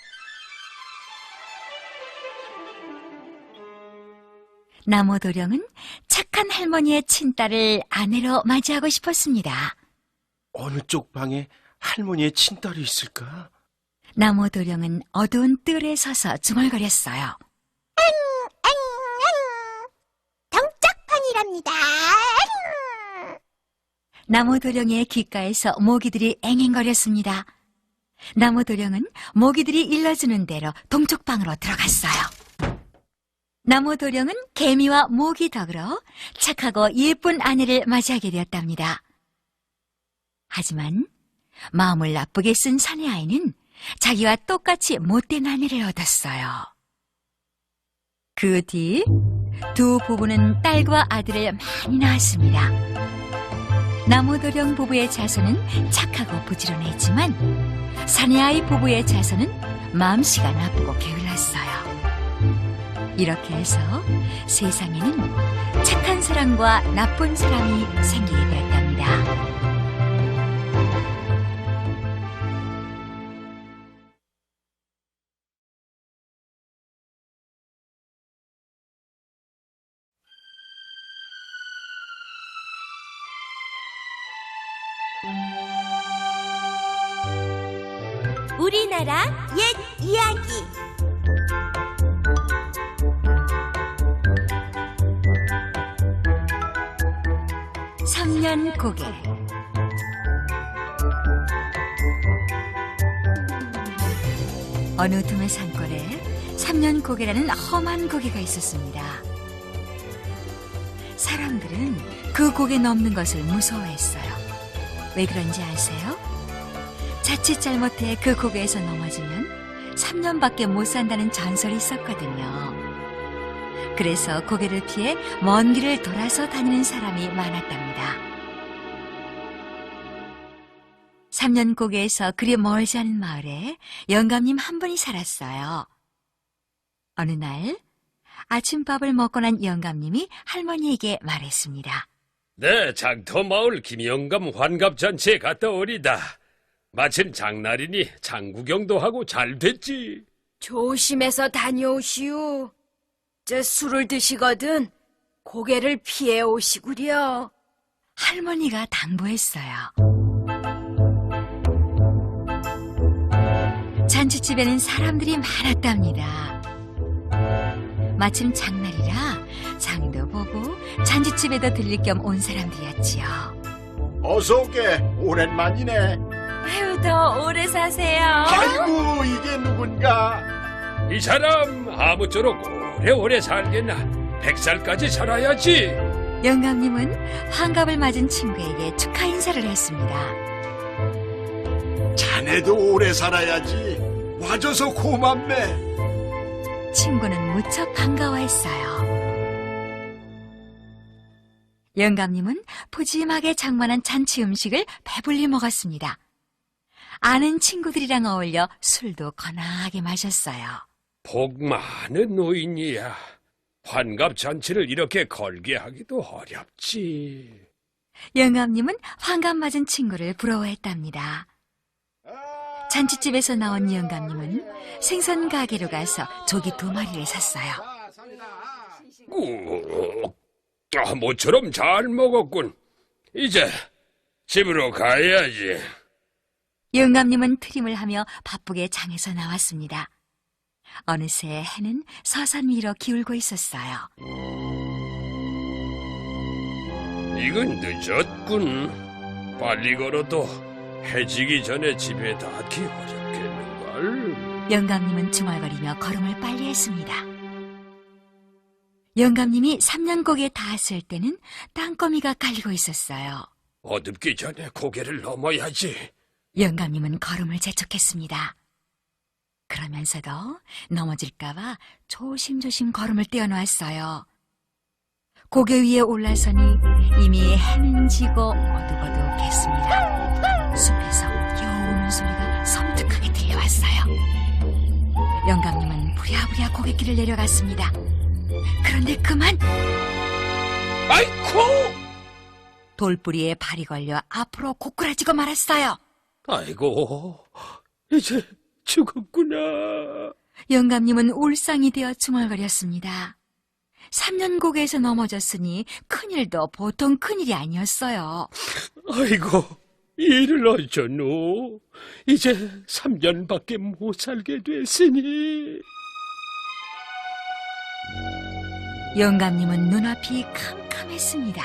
나무도령은 착한 할머니의 친딸을 아내로 맞이하고 싶었습니다. 어느 쪽 방에 할머니의 친딸이 있을까? 나무도령은 어두운 뜰에 서서 중얼거렸어요. 동짝판이랍니다. 나무도령의 귓가에서 모기들이 앵앵거렸습니다. 나무도령은 모기들이 일러주는 대로 동쪽방으로 들어갔어요. 나무도령은 개미와 모기 덕으로 착하고 예쁜 아내를 맞이하게 되었답니다. 하지만 마음을 나쁘게 쓴 사내 아이는 자기와 똑같이 못된 아내를 얻었어요. 그 뒤 두 부부는 딸과 아들을 많이 낳았습니다. 나무도령 부부의 자손은 착하고 부지런했지만 사내 아이 부부의 자손은 마음씨가 나쁘고 게을렀어요. 이렇게 해서 세상에는 착한 사람과 나쁜 사람이 생기게 되었답니다. 우리나라 옛 이야기. 삼년고개. 어느 둠의 산골에 삼년고개라는 험한 고개가 있었습니다. 사람들은 그 고개 넘는 것을 무서워했어요. 왜 그런지 아세요? 자칫 잘못해 그 고개에서 넘어지면 3년밖에 못 산다는 전설이 있었거든요. 그래서 고개를 피해 먼 길을 돌아서 다니는 사람이 많았답니다. 3년고개에서 그리 멀지 않은 마을에 영감님 한 분이 살았어요. 어느 날 아침밥을 먹고 난 영감님이 할머니에게 말했습니다. 네, 장터마을 김영감 환갑잔치에 갔다 오리다. 마침 장날이니 장 구경도 하고 잘 됐지. 조심해서 다녀오시오. 저 술을 드시거든 고개를 피해 오시구려. 할머니가 당부했어요. 잔치집에는 사람들이 많았답니다. 마침 장날이라 장도 보고 잔치집에도 들릴 겸 온 사람들이었지요. 어서 오게. 오랜만이네. 아유, 더 오래 사세요. 아이고, 이게 누군가? 이 사람 아무쪼록 오래오래 살겠나. 100살까지 살아야지. 영감님은 환갑을 맞은 친구에게 축하 인사를 했습니다. 자네도 오래 살아야지. 와줘서 고맙네. 친구는 무척 반가워했어요. 영감님은 푸짐하게 장만한 잔치 음식을 배불리 먹었습니다. 아는 친구들이랑 어울려 술도 거나하게 마셨어요. 복 많은 노인이야. 환갑 잔치를 이렇게 걸게 하기도 어렵지. 영감님은 환갑 맞은 친구를 부러워했답니다. 잔치집에서 나온 영감님은 생선 가게로 가서 조기 2마리를 샀어요. 모처럼 잘 먹었군. 이제 집으로 가야지. 영감님은 트림을 하며 바쁘게 장에서 나왔습니다. 어느새 해는 서산 위로 기울고 있었어요. 이건 늦었군. 빨리 걸어도 해지기 전에 집에 닿기 어렵겠는걸. 영감님은 중얼거리며 걸음을 빨리 했습니다. 영감님이 3년곡에 닿았을 때는 땅거미가 깔리고 있었어요. 어둡기 전에 고개를 넘어야지. 영감님은 걸음을 재촉했습니다. 그러면서도 넘어질까봐 조심조심 걸음을 떼어놓았어요. 고개 위에 올라서니 이미 해는 지고 어둑어둑했습니다. 숲에서 여우 우는 소리가 섬뜩하게 들려왔어요. 영감님은 부랴부랴 고갯길을 내려갔습니다. 그런데 그만 아이쿠! 돌뿌리에 발이 걸려 앞으로 고꾸라지고 말았어요. 아이고, 이제 죽었구나. 영감님은 울상이 되어 중얼거렸습니다. 3년곡에서 넘어졌으니 큰일도 보통 큰일이 아니었어요. 아이고, 일을 어쩌노. 이제 3년밖에 못 살게 됐으니. 영감님은 눈앞이 캄캄했습니다.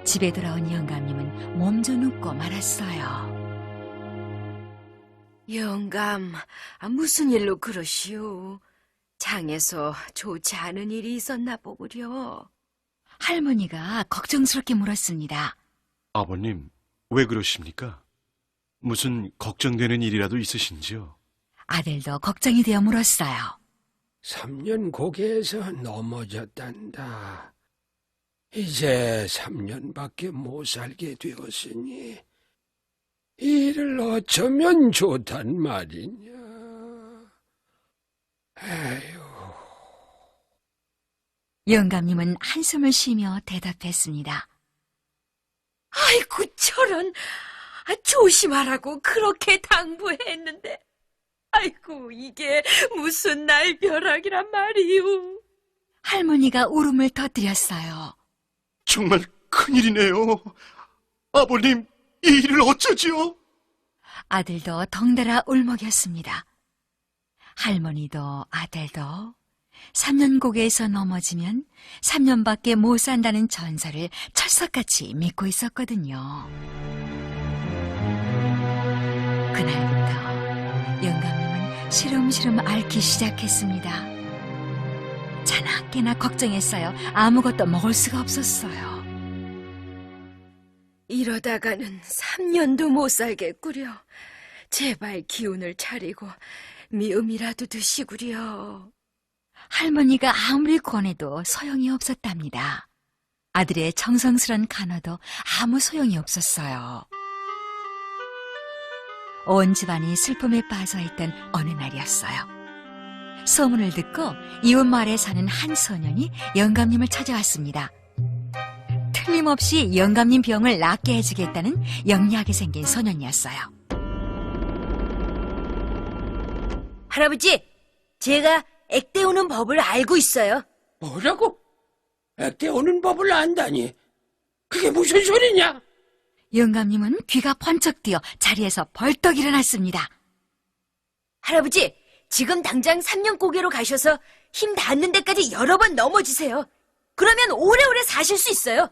집에 돌아온 영감님은 몸져 눕고 말았어요. 영감, 무슨 일로 그러시오? 장에서 좋지 않은 일이 있었나 보구려. 할머니가 걱정스럽게 물었습니다. 아버님, 왜 그러십니까? 무슨 걱정되는 일이라도 있으신지요? 아들도 걱정이 되어 물었어요. 3년 고개에서 넘어졌단다. 이제 3년밖에 못 살게 되었으니 일을 어쩌면 좋단 말이냐. 에휴. 영감님은 한숨을 쉬며 대답했습니다. 아이고 저런, 조심하라고 그렇게 당부했는데 아이고 이게 무슨 날벼락이란 말이오. 할머니가 울음을 터뜨렸어요. 정말 큰일이네요. 아버님, 이 일을 어쩌지요? 아들도 덩달아 울먹였습니다. 할머니도 아들도 3년 고개에서 넘어지면 3년밖에 못 산다는 전설을 철석같이 믿고 있었거든요. 그날부터 영감님은 시름시름 앓기 시작했습니다. 자나깨나 걱정했어요. 아무것도 먹을 수가 없었어요. 이러다가는 3년도 못 살겠구려. 제발 기운을 차리고 미음이라도 드시구려. 할머니가 아무리 권해도 소용이 없었답니다. 아들의 정성스런 간호도 아무 소용이 없었어요. 온 집안이 슬픔에 빠져있던 어느 날이었어요. 소문을 듣고 이웃 마을에 사는 한 소년이 영감님을 찾아왔습니다. 틀림없이 영감님 병을 낫게 해주겠다는 영리하게 생긴 소년이었어요. 할아버지, 제가 액대 오는 법을 알고 있어요. 뭐라고? 액대 오는 법을 안다니? 그게 무슨 소리냐? 영감님은 귀가 번쩍 뛰어 자리에서 벌떡 일어났습니다. 할아버지, 지금 당장 3년 고개로 가셔서 힘 닿는 데까지 여러 번 넘어지세요. 그러면 오래오래 사실 수 있어요.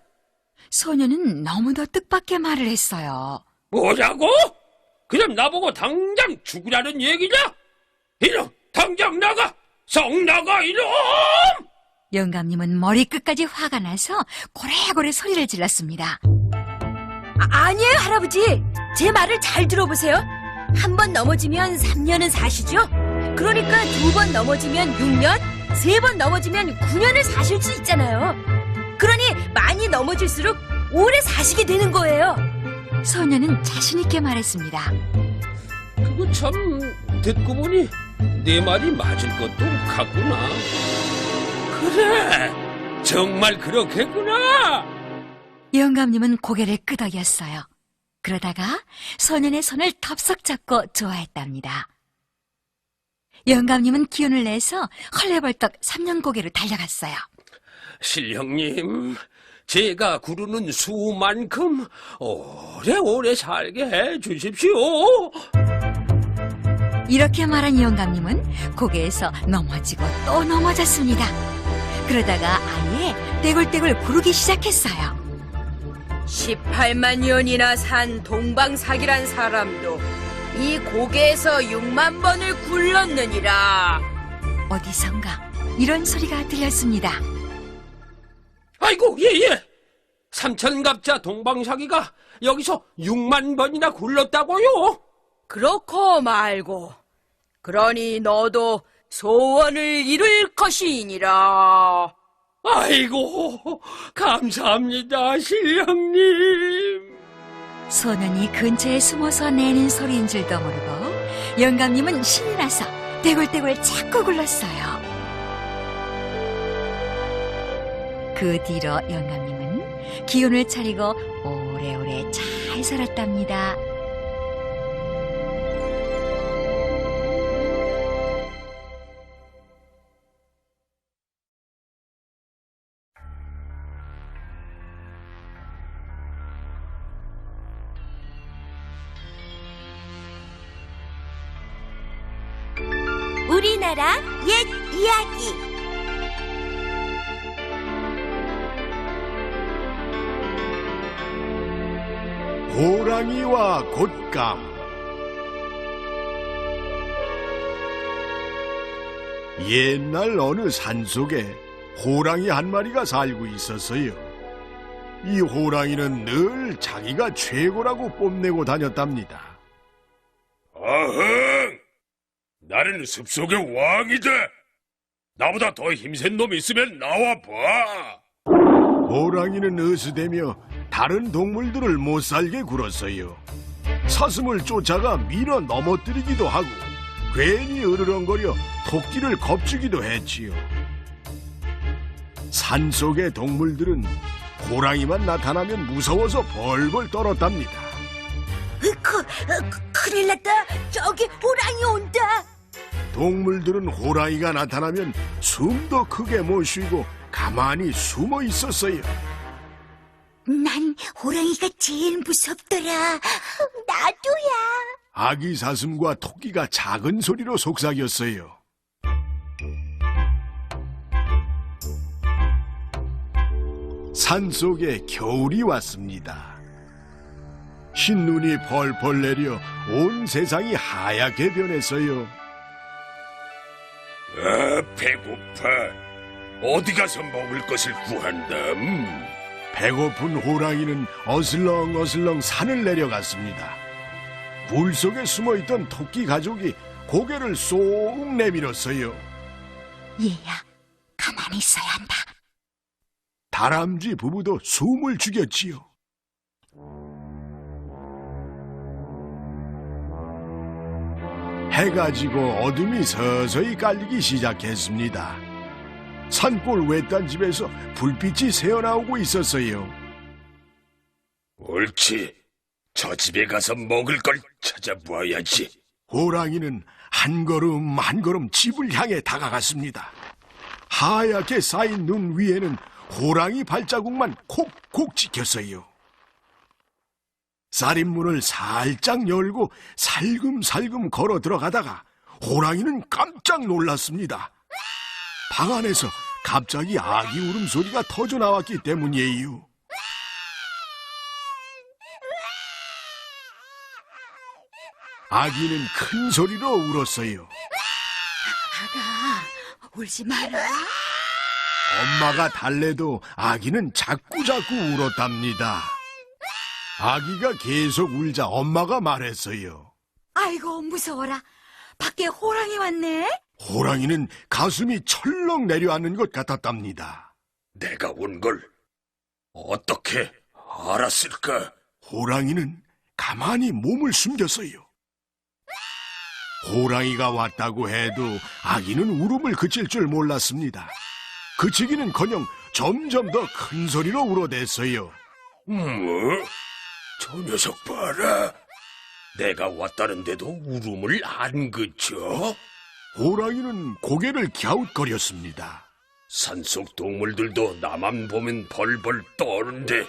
소녀는 너무도 뜻밖의 말을 했어요. 뭐라고? 그럼 나보고 당장 죽으라는 얘기냐? 이놈, 당장 나가! 성 나가, 이놈! 영감님은 머리끝까지 화가 나서 고래고래 소리를 질렀습니다. 아니에요, 할아버지. 제 말을 잘 들어보세요. 한 번 넘어지면 3년은 사시죠? 그러니까 2번 넘어지면 6년, 3번 넘어지면 9년을 사실 수 있잖아요. 그러니 많이 넘어질수록 오래 사시게 되는 거예요. 소녀는 자신 있게 말했습니다. 그거 참, 듣고 보니 내 말이 맞을 것도 같구나. 그래, 정말 그렇겠구나. 영감님은 고개를 끄덕였어요. 그러다가 소년의 손을 덥석 잡고 좋아했답니다. 영감님은 기운을 내서 헐레벌떡 3년 고개로 달려갔어요. 신령님, 제가 구르는 수만큼 오래오래 살게 해주십시오. 이렇게 말한 영감님은 고개에서 넘어지고 또 넘어졌습니다. 그러다가 아예 떼굴떼굴 구르기 시작했어요. 18만 년이나 산 동방사기란 사람도 이 고개에서 6만 번을 굴렀느니라. 어디선가 이런 소리가 들렸습니다. 아이고, 예. 삼천갑자 동방사기가 여기서 6만 번이나 굴렀다고요? 그렇고 말고 그러니 너도 소원을 이룰 것이니라. 아이고, 감사합니다, 신령님. 소년이 근처에 숨어서 내는 소리인 줄도 모르고 영감님은 신이 나서 떼굴떼굴 자꾸 굴렀어요. 그 뒤로 영감님은 기운을 차리고 오래오래 잘 살았답니다. 우리나라 옛 이야기. 호랑이와 곶감. 옛날 어느 산속에 호랑이 한 마리가 살고 있었어요. 이 호랑이는 늘 자기가 최고라고 뽐내고 다녔답니다. 아흥! 나는 숲속의 왕이다. 나보다 더 힘센 놈 있으면 나와봐. 호랑이는 으스대며 다른 동물들을 못살게 굴었어요. 사슴을 쫓아가 밀어 넘어뜨리기도 하고 괜히 으르렁거려 토끼를 겁주기도 했지요. 산속의 동물들은 호랑이만 나타나면 무서워서 벌벌 떨었답니다. 큰일 났다. 저기 호랑이 온다. 동물들은 호랑이가 나타나면 숨도 크게 못 쉬고 가만히 숨어 있었어요. 난 호랑이가 제일 무섭더라. 나도야. 아기 사슴과 토끼가 작은 소리로 속삭였어요. 산속에 겨울이 왔습니다. 흰눈이 펄펄 내려 온 세상이 하얗게 변했어요. 배고파. 어디 가서 먹을 것을 구한담. 배고픈 호랑이는 어슬렁어슬렁 산을 내려갔습니다. 물 속에 숨어있던 토끼 가족이 고개를 쏙 내밀었어요. 얘야, 가만히 있어야 한다. 다람쥐 부부도 숨을 죽였지요. 해가 지고 어둠이 서서히 깔리기 시작했습니다. 산골 외딴 집에서 불빛이 새어나오고 있었어요. 옳지. 저 집에 가서 먹을 걸 찾아보아야지. 호랑이는 한 걸음 한 걸음 집을 향해 다가갔습니다. 하얗게 쌓인 눈 위에는 호랑이 발자국만 콕콕 찍혔어요. 쌀인문을 살짝 열고 살금살금 걸어 들어가다가 호랑이는 깜짝 놀랐습니다. 방 안에서 갑자기 아기 울음소리가 터져 나왔기 때문이에요. 아기는 큰 소리로 울었어요. 울지 마라. 엄마가 달래도 아기는 자꾸자꾸 울었답니다. 아기가 계속 울자 엄마가 말했어요. 아이고, 무서워라. 밖에 호랑이 왔네. 호랑이는 가슴이 철렁 내려앉는 것 같았답니다. 내가 온 걸 어떻게 알았을까? 호랑이는 가만히 몸을 숨겼어요. 호랑이가 왔다고 해도 아기는 울음을 그칠 줄 몰랐습니다. 그치기는커녕 점점 더 큰 소리로 울어댔어요. 뭐? 저 녀석 봐라. 내가 왔다는데도 울음을 안 그쳐? 호랑이는 고개를 갸웃거렸습니다. 산속 동물들도 나만 보면 벌벌 떠는데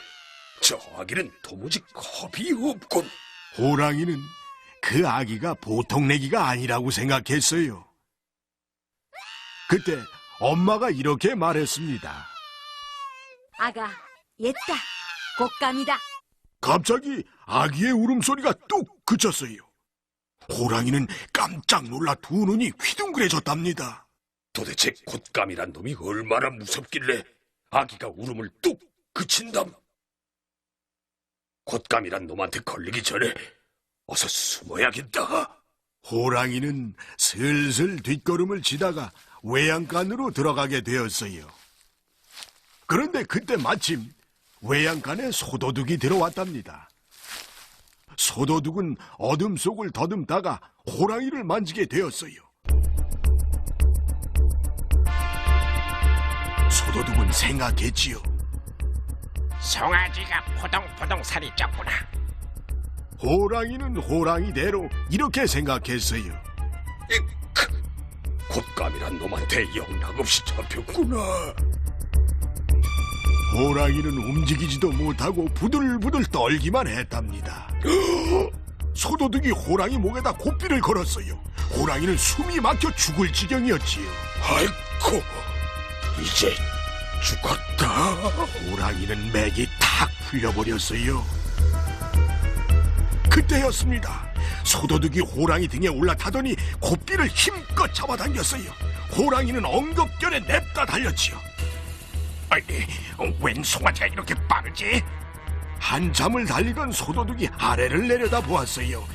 저 아기는 도무지 겁이 없군. 호랑이는 그 아기가 보통 내기가 아니라고 생각했어요. 그때 엄마가 이렇게 말했습니다. 아가, 옛다. 곶감이다. 갑자기 아기의 울음소리가 뚝 그쳤어요. 호랑이는 깜짝 놀라 두 눈이 휘둥그레졌답니다. 도대체 곶감이란 놈이 얼마나 무섭길래 아기가 울음을 뚝 그친담? 곶감이란 놈한테 걸리기 전에 어서 숨어야겠다. 호랑이는 슬슬 뒷걸음을 치다가 외양간으로 들어가게 되었어요. 그런데 그때 마침 외양간에 소도둑이 들어왔답니다. 소도둑은 어둠 속을 더듬다가 호랑이를 만지게 되었어요. 소도둑은 생각했지요. 송아지가 포동포동 살이 쪘구나. 호랑이는 호랑이대로 이렇게 생각했어요. 곶감이란 놈한테 영락없이 잡혔구나. 호랑이는 움직이지도 못하고 부들부들 떨기만 했답니다. 소도둑이 호랑이 목에다 고삐를 걸었어요. 호랑이는 숨이 막혀 죽을 지경이었지요. 아이고, 이제 죽었다. 호랑이는 맥이 탁 풀려버렸어요. 그때였습니다. 소도둑이 호랑이 등에 올라타더니 고삐를 힘껏 잡아당겼어요. 호랑이는 엉겁결에 냅다 달렸지요. 아니, 웬 송아지가 이렇게 빠르지? 한참을 달리던 소도둑이 아래를 내려다 보았어요.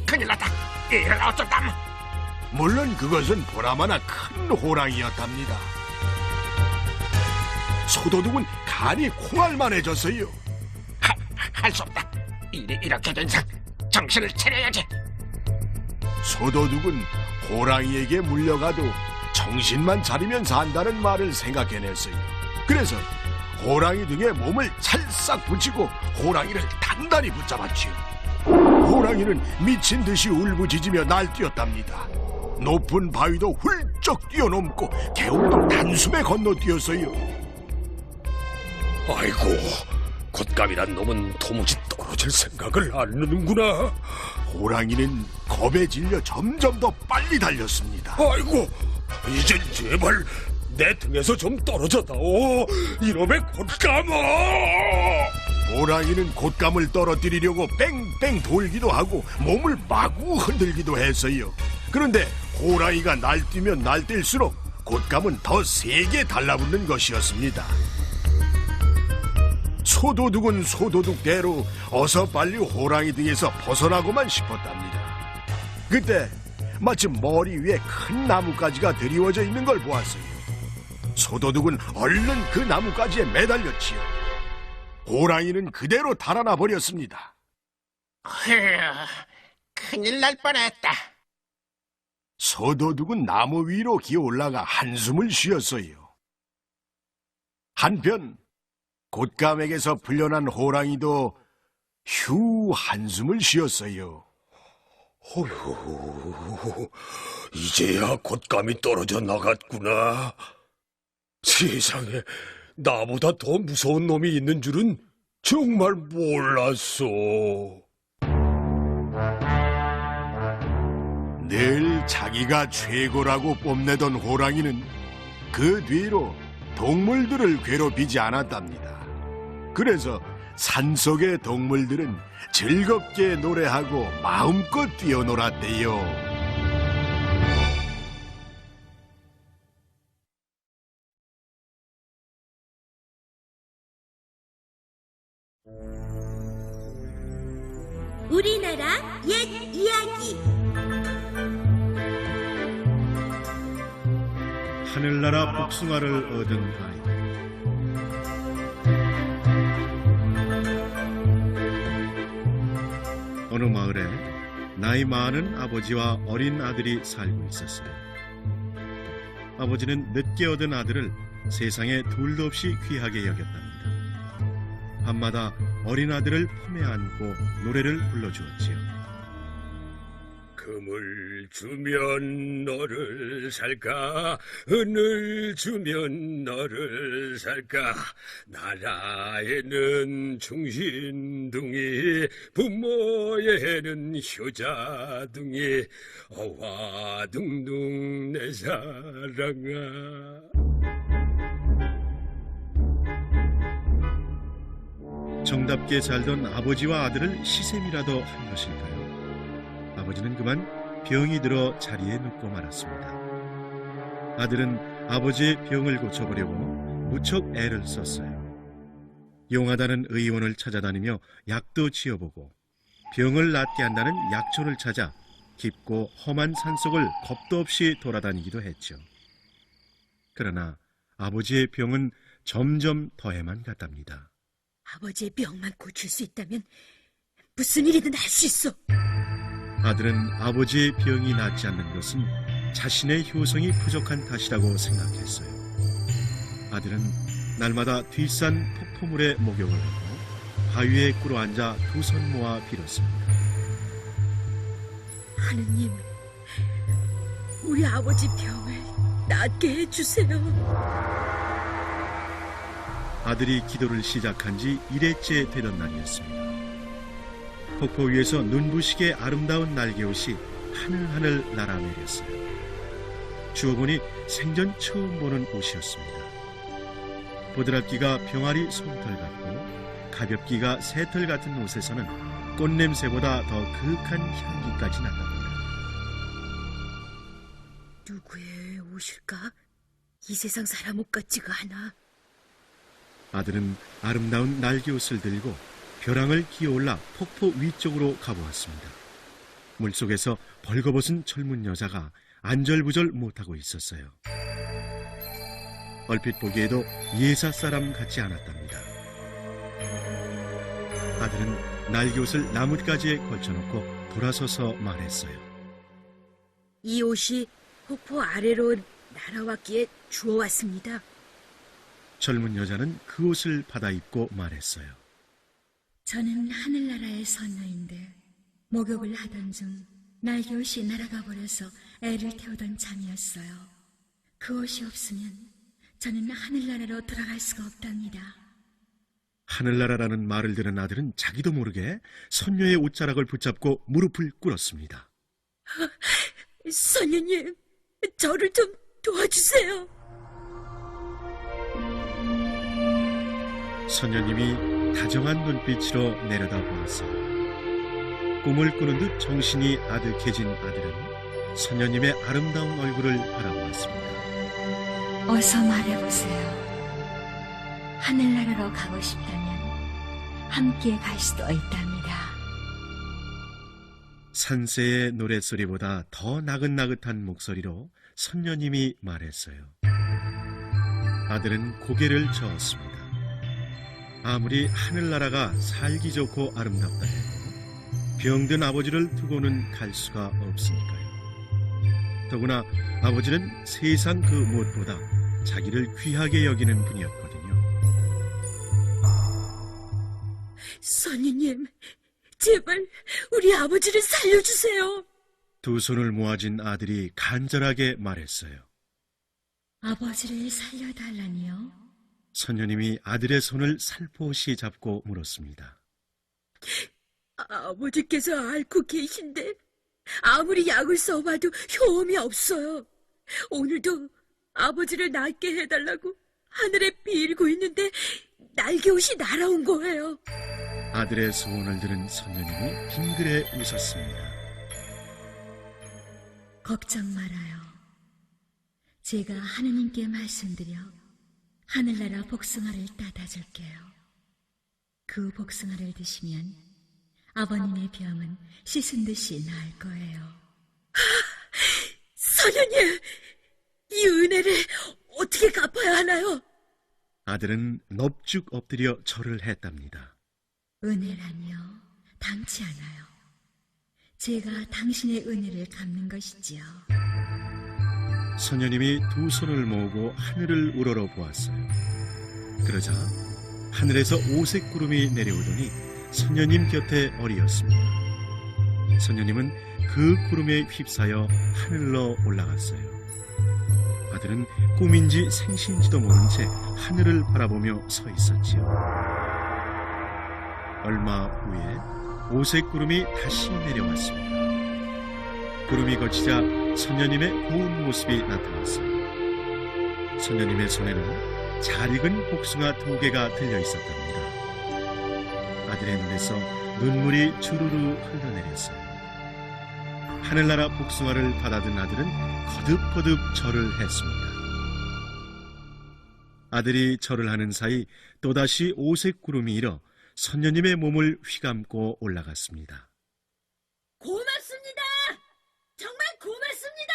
큰일 났다. 이를 어쩌담? 물론 그것은 보나마나 큰 호랑이였답니다. 소도둑은 간이 콩알만해졌어요. 할 수 없다. 일이 이렇게 된 이상 정신을 차려야지. 소도둑은 호랑이에게 물려가도 정신만 차리면 산다는 말을 생각해냈어요. 그래서 호랑이 등에 몸을 찰싹 붙이고 호랑이를 단단히 붙잡았지요. 호랑이는 미친 듯이 울부짖으며 날뛰었답니다. 높은 바위도 훌쩍 뛰어넘고 개울도 단숨에 건너뛰었어요. 아이고, 곶감이란 놈은 도무지 떨어질 생각을 안 하는구나. 호랑이는 겁에 질려 점점 더 빨리 달렸습니다. 아이고, 이젠 제발 내 등에서 좀 떨어져다오. 이놈의 곶감아! 호랑이는 곶감을 떨어뜨리려고 뺑뺑 돌기도 하고 몸을 마구 흔들기도 했어요. 그런데 호랑이가 날뛰면 날뛸수록 곶감은 더 세게 달라붙는 것이었습니다. 소도둑은 소도둑대로 어서 빨리 호랑이 등에서 벗어나고만 싶었답니다. 그때 마침 머리 위에 큰 나뭇가지가 드리워져 있는 걸 보았어요. 소도둑은 얼른 그 나뭇가지에 매달렸지요. 호랑이는 그대로 달아나 버렸습니다. 큰일 날 뻔했다. 소도둑은 나무 위로 기어 올라가 한숨을 쉬었어요. 한편 곶감에게서 풀려난 호랑이도 휴 한숨을 쉬었어요. 어휴, 이제야 곶감이 떨어져 나갔구나. 세상에, 나보다 더 무서운 놈이 있는 줄은 정말 몰랐어. 늘 자기가 최고라고 뽐내던 호랑이는 그 뒤로 동물들을 괴롭히지 않았답니다. 그래서 산속의 동물들은 즐겁게 노래하고 마음껏 뛰어놀았대요. 우리나라 옛 이야기. 하늘나라 복숭아를 얻은 아이. 어느 마을에 나이 많은 아버지와 어린 아들이 살고 있었어요. 아버지는 늦게 얻은 아들을 세상에 둘도 없이 귀하게 여겼답니다. 밤마다 어린 아들을 품에 안고 노래를 불러주었지요. 금을 주면 너를 살까, 은을 주면 너를 살까. 나라에는 충신둥이, 부모에는 효자둥이. 어와둥둥 내 사랑아. 정답게 살던 아버지와 아들을 시샘이라도 한 것일까요? 아버지는 그만 병이 들어 자리에 눕고 말았습니다. 아들은 아버지의 병을 고쳐보려고 무척 애를 썼어요. 용하다는 의원을 찾아다니며 약도 지어보고 병을 낫게 한다는 약초를 찾아 깊고 험한 산속을 겁도 없이 돌아다니기도 했죠. 그러나 아버지의 병은 점점 더해만 갔답니다. 아버지의 병만 고칠 수 있다면 무슨 일이든 할 수 있어. 아들은 아버지의 병이 낫지 않는 것은 자신의 효성이 부족한 탓이라고 생각했어요. 아들은 날마다 뒷산 폭포물에 목욕을 하고 바위에 꿇어앉아 두 손 모아 빌었습니다. 하느님, 우리 아버지 병을 낫게 해주세요. 아들이 기도를 시작한 지 1회째 되던 날이었습니다. 폭포 위에서 눈부시게 아름다운 날개옷이 하늘하늘 날아내렸어요. 주워보니 생전 처음 보는 옷이었습니다. 보드랍기가 병아리 솜털 같고 가볍기가 새털 같은 옷에서는 꽃냄새보다 더 그윽한 향기까지 난답니다. 누구의 옷일까? 이 세상 사람 옷 같지가 않아. 아들은 아름다운 날개옷을 들고 벼랑을 기어올라 폭포 위쪽으로 가보았습니다. 물속에서 벌거벗은 젊은 여자가 안절부절 못하고 있었어요. 얼핏 보기에도 예사 사람 같지 않았답니다. 아들은 날개옷을 나뭇가지에 걸쳐놓고 돌아서서 말했어요. 이 옷이 폭포 아래로 날아왔기에 주워왔습니다. 젊은 여자는 그 옷을 받아 입고 말했어요. 저는 하늘나라의 선녀인데 목욕을 하던 중 날개옷이 날아가 버려서 애를 태우던 참이었어요. 그 옷이 없으면 저는 하늘나라로 돌아갈 수가 없답니다. 하늘나라라는 말을 들은 아들은 자기도 모르게 선녀의 옷자락을 붙잡고 무릎을 꿇었습니다. 선녀님, 저를 좀 도와주세요. 선녀님이 다정한 눈빛으로 내려다보았어요. 꿈을 꾸는 듯 정신이 아득해진 아들은 선녀님의 아름다운 얼굴을 바라보았습니다. 어서 말해보세요. 하늘나라로 가고 싶다면 함께 갈 수도 있답니다. 산새의 노랫소리보다 더 나긋나긋한 목소리로 선녀님이 말했어요. 아들은 고개를 저었습니다. 아무리 하늘나라가 살기 좋고 아름답다 해도 병든 아버지를 두고는 갈 수가 없으니까요. 더구나 아버지는 세상 그 무엇보다 자기를 귀하게 여기는 분이었거든요. 선녀님, 제발 우리 아버지를 살려주세요. 두 손을 모아진 아들이 간절하게 말했어요. 아버지를 살려달라니요? 선녀님이 아들의 손을 살포시 잡고 물었습니다. 아버지께서 앓고 계신데 아무리 약을 써봐도 효험이 없어요. 오늘도 아버지를 낫게 해달라고 하늘에 빌고 있는데 날개옷이 날아온 거예요. 아들의 소원을 들은 선녀님이 빙그레 웃었습니다. 걱정 말아요. 제가 하느님께 말씀드려 하늘나라 복숭아를 따다 줄게요. 그 복숭아를 드시면 아버님의 병은 씻은 듯이 나을 거예요. 선녀님, 이 은혜를 어떻게 갚아야 하나요? 아들은 넙죽 엎드려 절을 했답니다. 은혜라니요? 당치 않아요. 제가 당신의 은혜를 갚는 것이지요. 선녀님이 두 손을 모으고 하늘을 우러러 보았어요. 그러자 하늘에서 오색 구름이 내려오더니 선녀님 곁에 어리었습니다. 선녀님은 그 구름에 휩싸여 하늘로 올라갔어요. 아들은 꿈인지 생신지도 모른 채 하늘을 바라보며 서 있었지요. 얼마 후에 오색 구름이 다시 내려왔습니다. 구름이 거치자 선녀님의 고운 모습이 나타났어요. 선녀님의 손에는 잘 익은 복숭아 2개가 들려 있었답니다. 아들의 눈에서 눈물이 주르르 흘러내렸어요. 하늘나라 복숭아를 받아든 아들은 거듭거듭 절을 했습니다. 아들이 절을 하는 사이 또다시 오색 구름이 일어 선녀님의 몸을 휘감고 올라갔습니다. 고맙습니다. 정말 고맙습니다.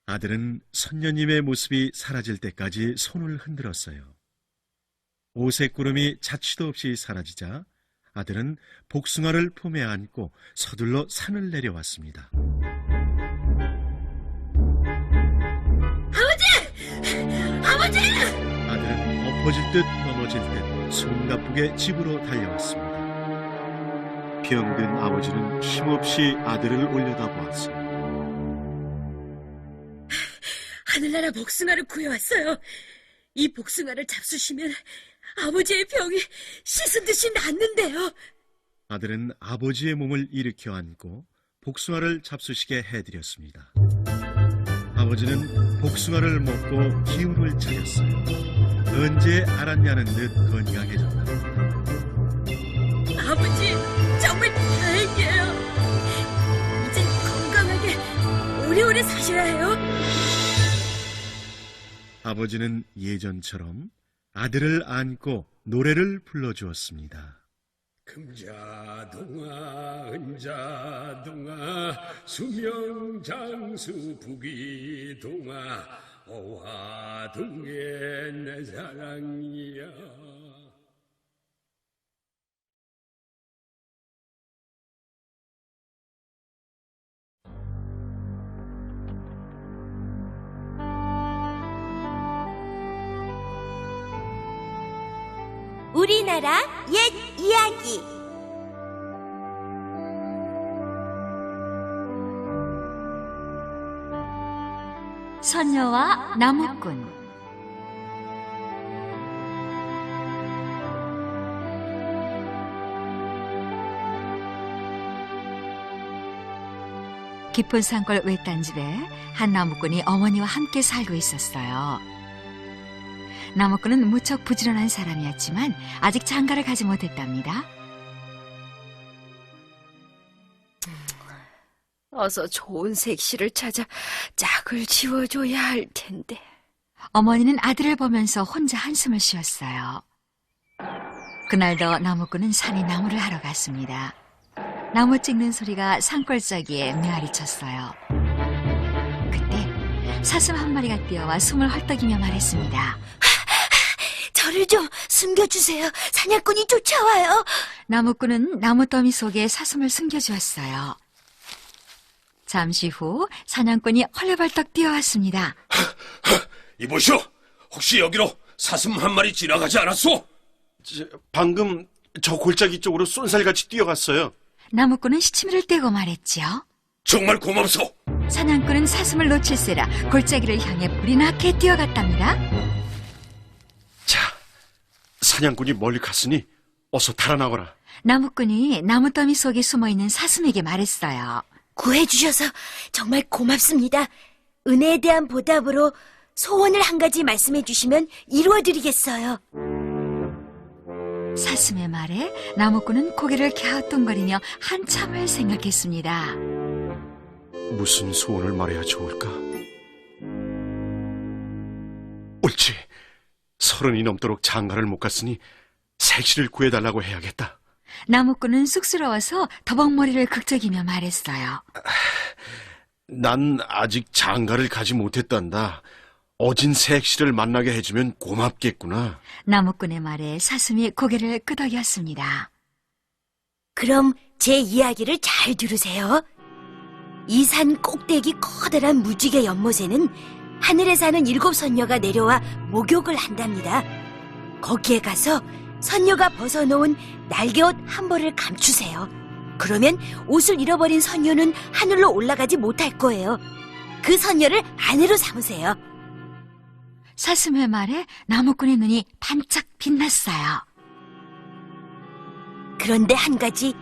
아들은 선녀님의 모습이 사라질 때까지 손을 흔들었어요. 오색 구름이 자취도 없이 사라지자 아들은 복숭아를 품에 안고 서둘러 산을 내려왔습니다. 아버지! 아들은 엎어질 듯 넘어질 듯 숨가쁘게 집으로 달려왔습니다. 병든 아버지는 힘없이 아들을 올려다보았어요. 하늘나라 복숭아를 구해왔어요. 이 복숭아를 잡수시면 아버지의 병이 씻은 듯이 낫는데요. 아들은 아버지의 몸을 일으켜 안고 복숭아를 잡수시게 해드렸습니다. 아버지는 복숭아를 먹고 기운을 차렸어요. 언제 알았냐는 듯 건강해졌답니다. 아버지, 정말 다행이에요. 이젠 건강하게 오래오래 사셔야 해요. 아버지는 예전처럼 아들을 안고 노래를 불러주었습니다. 금자동아 은자동아 수명장수 부기동아 어화동에 내 사랑이야. 우리나라 옛 이야기. 선녀와 나무꾼. 깊은 산골 외딴집에 한 나무꾼이 어머니와 함께 살고 있었어요. 나무꾼은 무척 부지런한 사람이었지만 아직 장가를 가지 못했답니다. 어서 좋은 색시를 찾아 짝을 지워줘야 할 텐데. 어머니는 아들을 보면서 혼자 한숨을 쉬었어요. 그날도 나무꾼은 산에 나무를 하러 갔습니다. 나무 찍는 소리가 산골짜기에 메아리 쳤어요. 그때 사슴 한 마리가 뛰어와 숨을 헐떡이며 말했습니다. 저를 좀 숨겨주세요. 사냥꾼이 쫓아와요. 나무꾼은 나무더미 속에 사슴을 숨겨주었어요. 잠시 후 사냥꾼이 헐레벌떡 뛰어왔습니다. 이보시오, 혹시 여기로 사슴 한 마리 지나가지 않았소? 방금 저 골짜기 쪽으로 쏜살같이 뛰어갔어요. 나무꾼은 시치미를 떼고 말했지요. 정말 고맙소. 사냥꾼은 사슴을 놓칠세라 골짜기를 향해 불이 나게 뛰어갔답니다. 자, 사냥꾼이 멀리 갔으니 어서 달아나거라. 나무꾼이 나무더미 속에 숨어있는 사슴에게 말했어요. 구해주셔서 정말 고맙습니다. 은혜에 대한 보답으로 소원을 한 가지 말씀해 주시면 이루어드리겠어요. 사슴의 말에 나무꾼은 고개를 갸우뚱거리며 한참을 생각했습니다. 무슨 소원을 말해야 좋을까? 옳지. 30이 넘도록 장가를 못 갔으니 색시를 구해달라고 해야겠다. 나무꾼은 쑥스러워서 더벅머리를 극적이며 말했어요. 난 아직 장가를 가지 못했단다. 어진 색시를 만나게 해주면 고맙겠구나. 나무꾼의 말에 사슴이 고개를 끄덕였습니다. 그럼 제 이야기를 잘 들으세요. 이 산 꼭대기 커다란 무지개 연못에는 하늘에 사는 7 선녀가 내려와 목욕을 한답니다. 거기에 가서 선녀가 벗어놓은 날개옷 한 벌을 감추세요. 그러면 옷을 잃어버린 선녀는 하늘로 올라가지 못할 거예요. 그 선녀를 아내로 삼으세요. 사슴의 말에 나무꾼의 눈이 반짝 빛났어요. 그런데 한 가지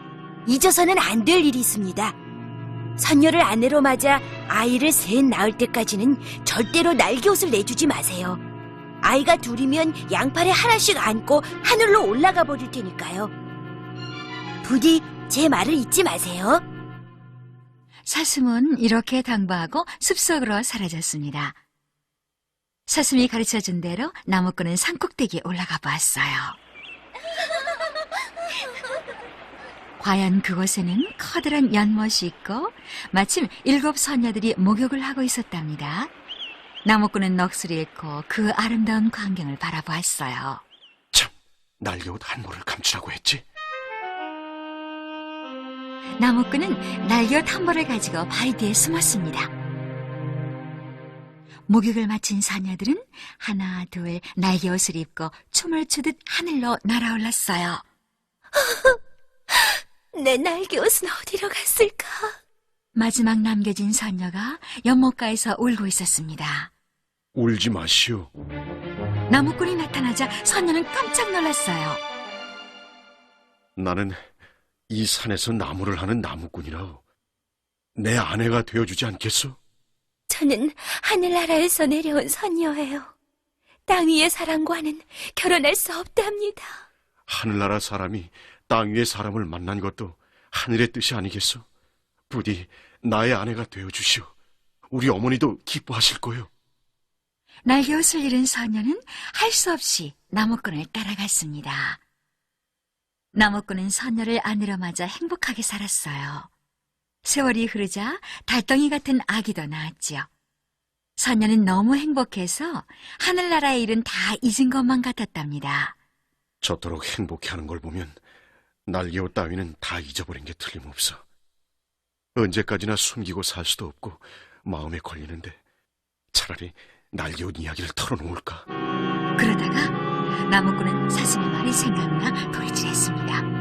잊어서는 안 될 일이 있습니다. 선녀를 아내로 맞아 아이를 셋 낳을 때까지는 절대로 날개옷을 내주지 마세요. 아이가 둘이면 양팔에 하나씩 안고 하늘로 올라가 버릴 테니까요. 부디 제 말을 잊지 마세요. 사슴은 이렇게 당부하고 숲속으로 사라졌습니다. 사슴이 가르쳐준 대로 나무꾼은 산꼭대기에 올라가 보았어요. 과연 그곳에는 커다란 연못이 있고 마침 7 선녀들이 목욕을 하고 있었답니다. 나무꾼은 넋을 잃고 그 아름다운 광경을 바라보았어요. 참, 날개옷 한 벌을 감추라고 했지? 나무꾼은 날개옷 한 벌을 가지고 바위 뒤에 숨었습니다. 목욕을 마친 사녀들은 하나 둘 날개옷을 입고 춤을 추듯 하늘로 날아올랐어요. 내 날개옷은 어디로 갔을까? 마지막 남겨진 선녀가 연못가에서 울고 있었습니다. 울지 마시오. 나무꾼이 나타나자 선녀는 깜짝 놀랐어요. 나는 이 산에서 나무를 하는 나무꾼이라오. 내 아내가 되어주지 않겠소? 저는 하늘나라에서 내려온 선녀예요. 땅 위의 사람과는 결혼할 수 없답니다. 하늘나라 사람이 땅 위의 사람을 만난 것도 하늘의 뜻이 아니겠소? 부디 나의 아내가 되어주시오. 우리 어머니도 기뻐하실 거요. 날개옷을 잃은 선녀는 할 수 없이 나무꾼을 따라갔습니다. 나무꾼은 선녀를 아내로 맞아 행복하게 살았어요. 세월이 흐르자 달덩이 같은 아기도 낳았지요. 선녀는 너무 행복해서 하늘나라의 일은 다 잊은 것만 같았답니다. 저토록 행복해하는 걸 보면 날개옷 따위는 다 잊어버린 게 틀림없어. 언제까지나 숨기고 살 수도 없고 마음에 걸리는데 차라리 날개옷 이야기를 털어놓을까? 그러다가 나무꾼은 사슴의 말이 생각나 도리질했습니다.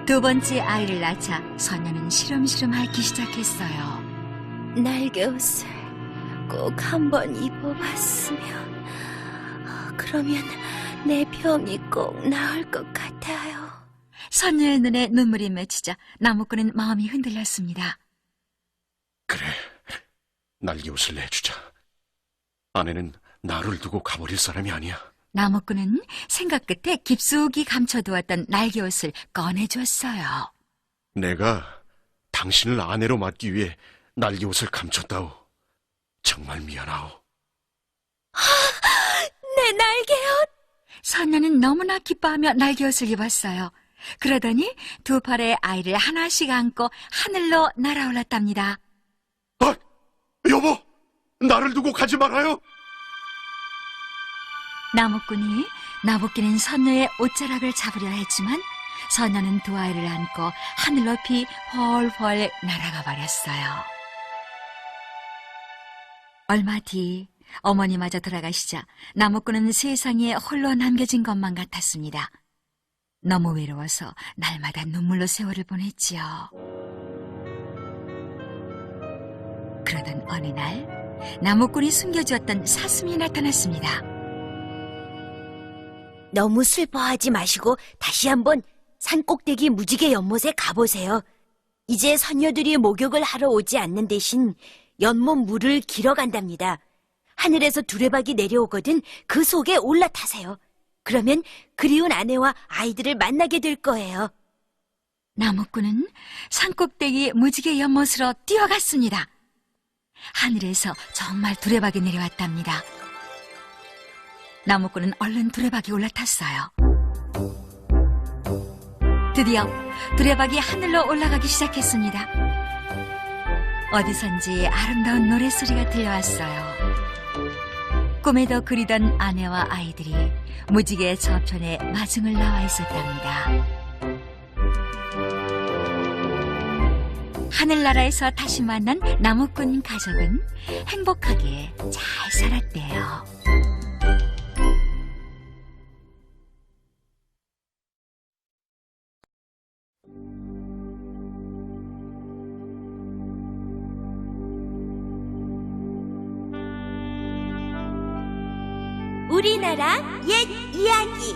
2번째 아이를 낳자 선녀는 시름시름 앓기 시작했어요. 날개옷을 꼭 한번 입어봤으면 그러면 내 병이 꼭 나을 것 같아요. 선녀의 눈에 눈물이 맺히자 나무꾼은 마음이 흔들렸습니다. 그래, 날개옷을 내주자. 아내는 나를 두고 가버릴 사람이 아니야. 나무꾼은 생각 끝에 깊숙이 감춰두었던 날개옷을 꺼내줬어요. 내가 당신을 아내로 맞기 위해 날개옷을 감췄다오. 정말 미안하오. 내 날개옷! 선녀는 너무나 기뻐하며 날개옷을 입었어요. 그러더니 2 팔에 아이를 하나씩 안고 하늘로 날아올랐답니다. 아, 여보, 나를 두고 가지 말아요. 나무꾼이 나부끼는 선녀의 옷자락을 잡으려 했지만 선녀는 2 아이를 안고 하늘 높이 훨훨 날아가 버렸어요. 얼마 뒤 어머니마저 돌아가시자 나무꾼은 세상에 홀로 남겨진 것만 같았습니다. 너무 외로워서 날마다 눈물로 세월을 보냈지요. 그러던 어느 날 나무꾼이 숨겨주었던 사슴이 나타났습니다. 너무 슬퍼하지 마시고 다시 한번 산꼭대기 무지개 연못에 가보세요. 이제 선녀들이 목욕을 하러 오지 않는 대신 연못 물을 길어 간답니다. 하늘에서 두레박이 내려오거든 그 속에 올라타세요. 그러면 그리운 아내와 아이들을 만나게 될 거예요. 나무꾼은 산꼭대기 무지개 연못으로 뛰어갔습니다. 하늘에서 정말 두레박이 내려왔답니다. 나무꾼은 얼른 두레박이 올라탔어요. 드디어 두레박이 하늘로 올라가기 시작했습니다. 어디선지 아름다운 노랫소리가 들려왔어요. 꿈에도 그리던 아내와 아이들이 무지개 저편에 마중을 나와 있었답니다. 하늘나라에서 다시 만난 나무꾼 가족은 행복하게 잘 살았대요. 우리나라 옛 이야기.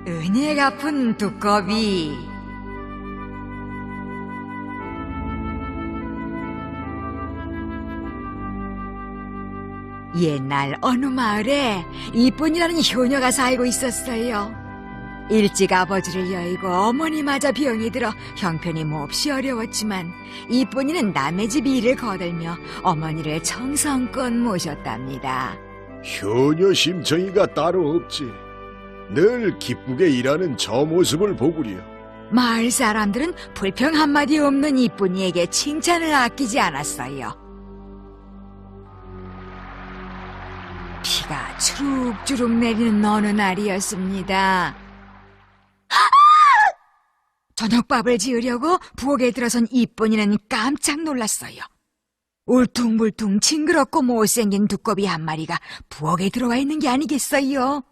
은혜 갚은 두꺼비. 옛날 어느 마을에 이쁜이라는 효녀가 살고 있었어요. 일찍 아버지를 여의고 어머니마저 병이 들어 형편이 몹시 어려웠지만 이쁜이는 남의 집 일을 거들며 어머니를 정성껏 모셨답니다. 효녀 심청이가 따로 없지. 늘 기쁘게 일하는 저 모습을 보구려. 마을 사람들은 불평 한마디 없는 이쁜이에게 칭찬을 아끼지 않았어요. 비가 주룩주룩 내리는 어느 날이었습니다. 저녁밥을 지으려고 부엌에 들어선 이쁜이는 깜짝 놀랐어요. 울퉁불퉁 징그럽고 못생긴 두꺼비 한 마리가 부엌에 들어와 있는 게 아니겠어요?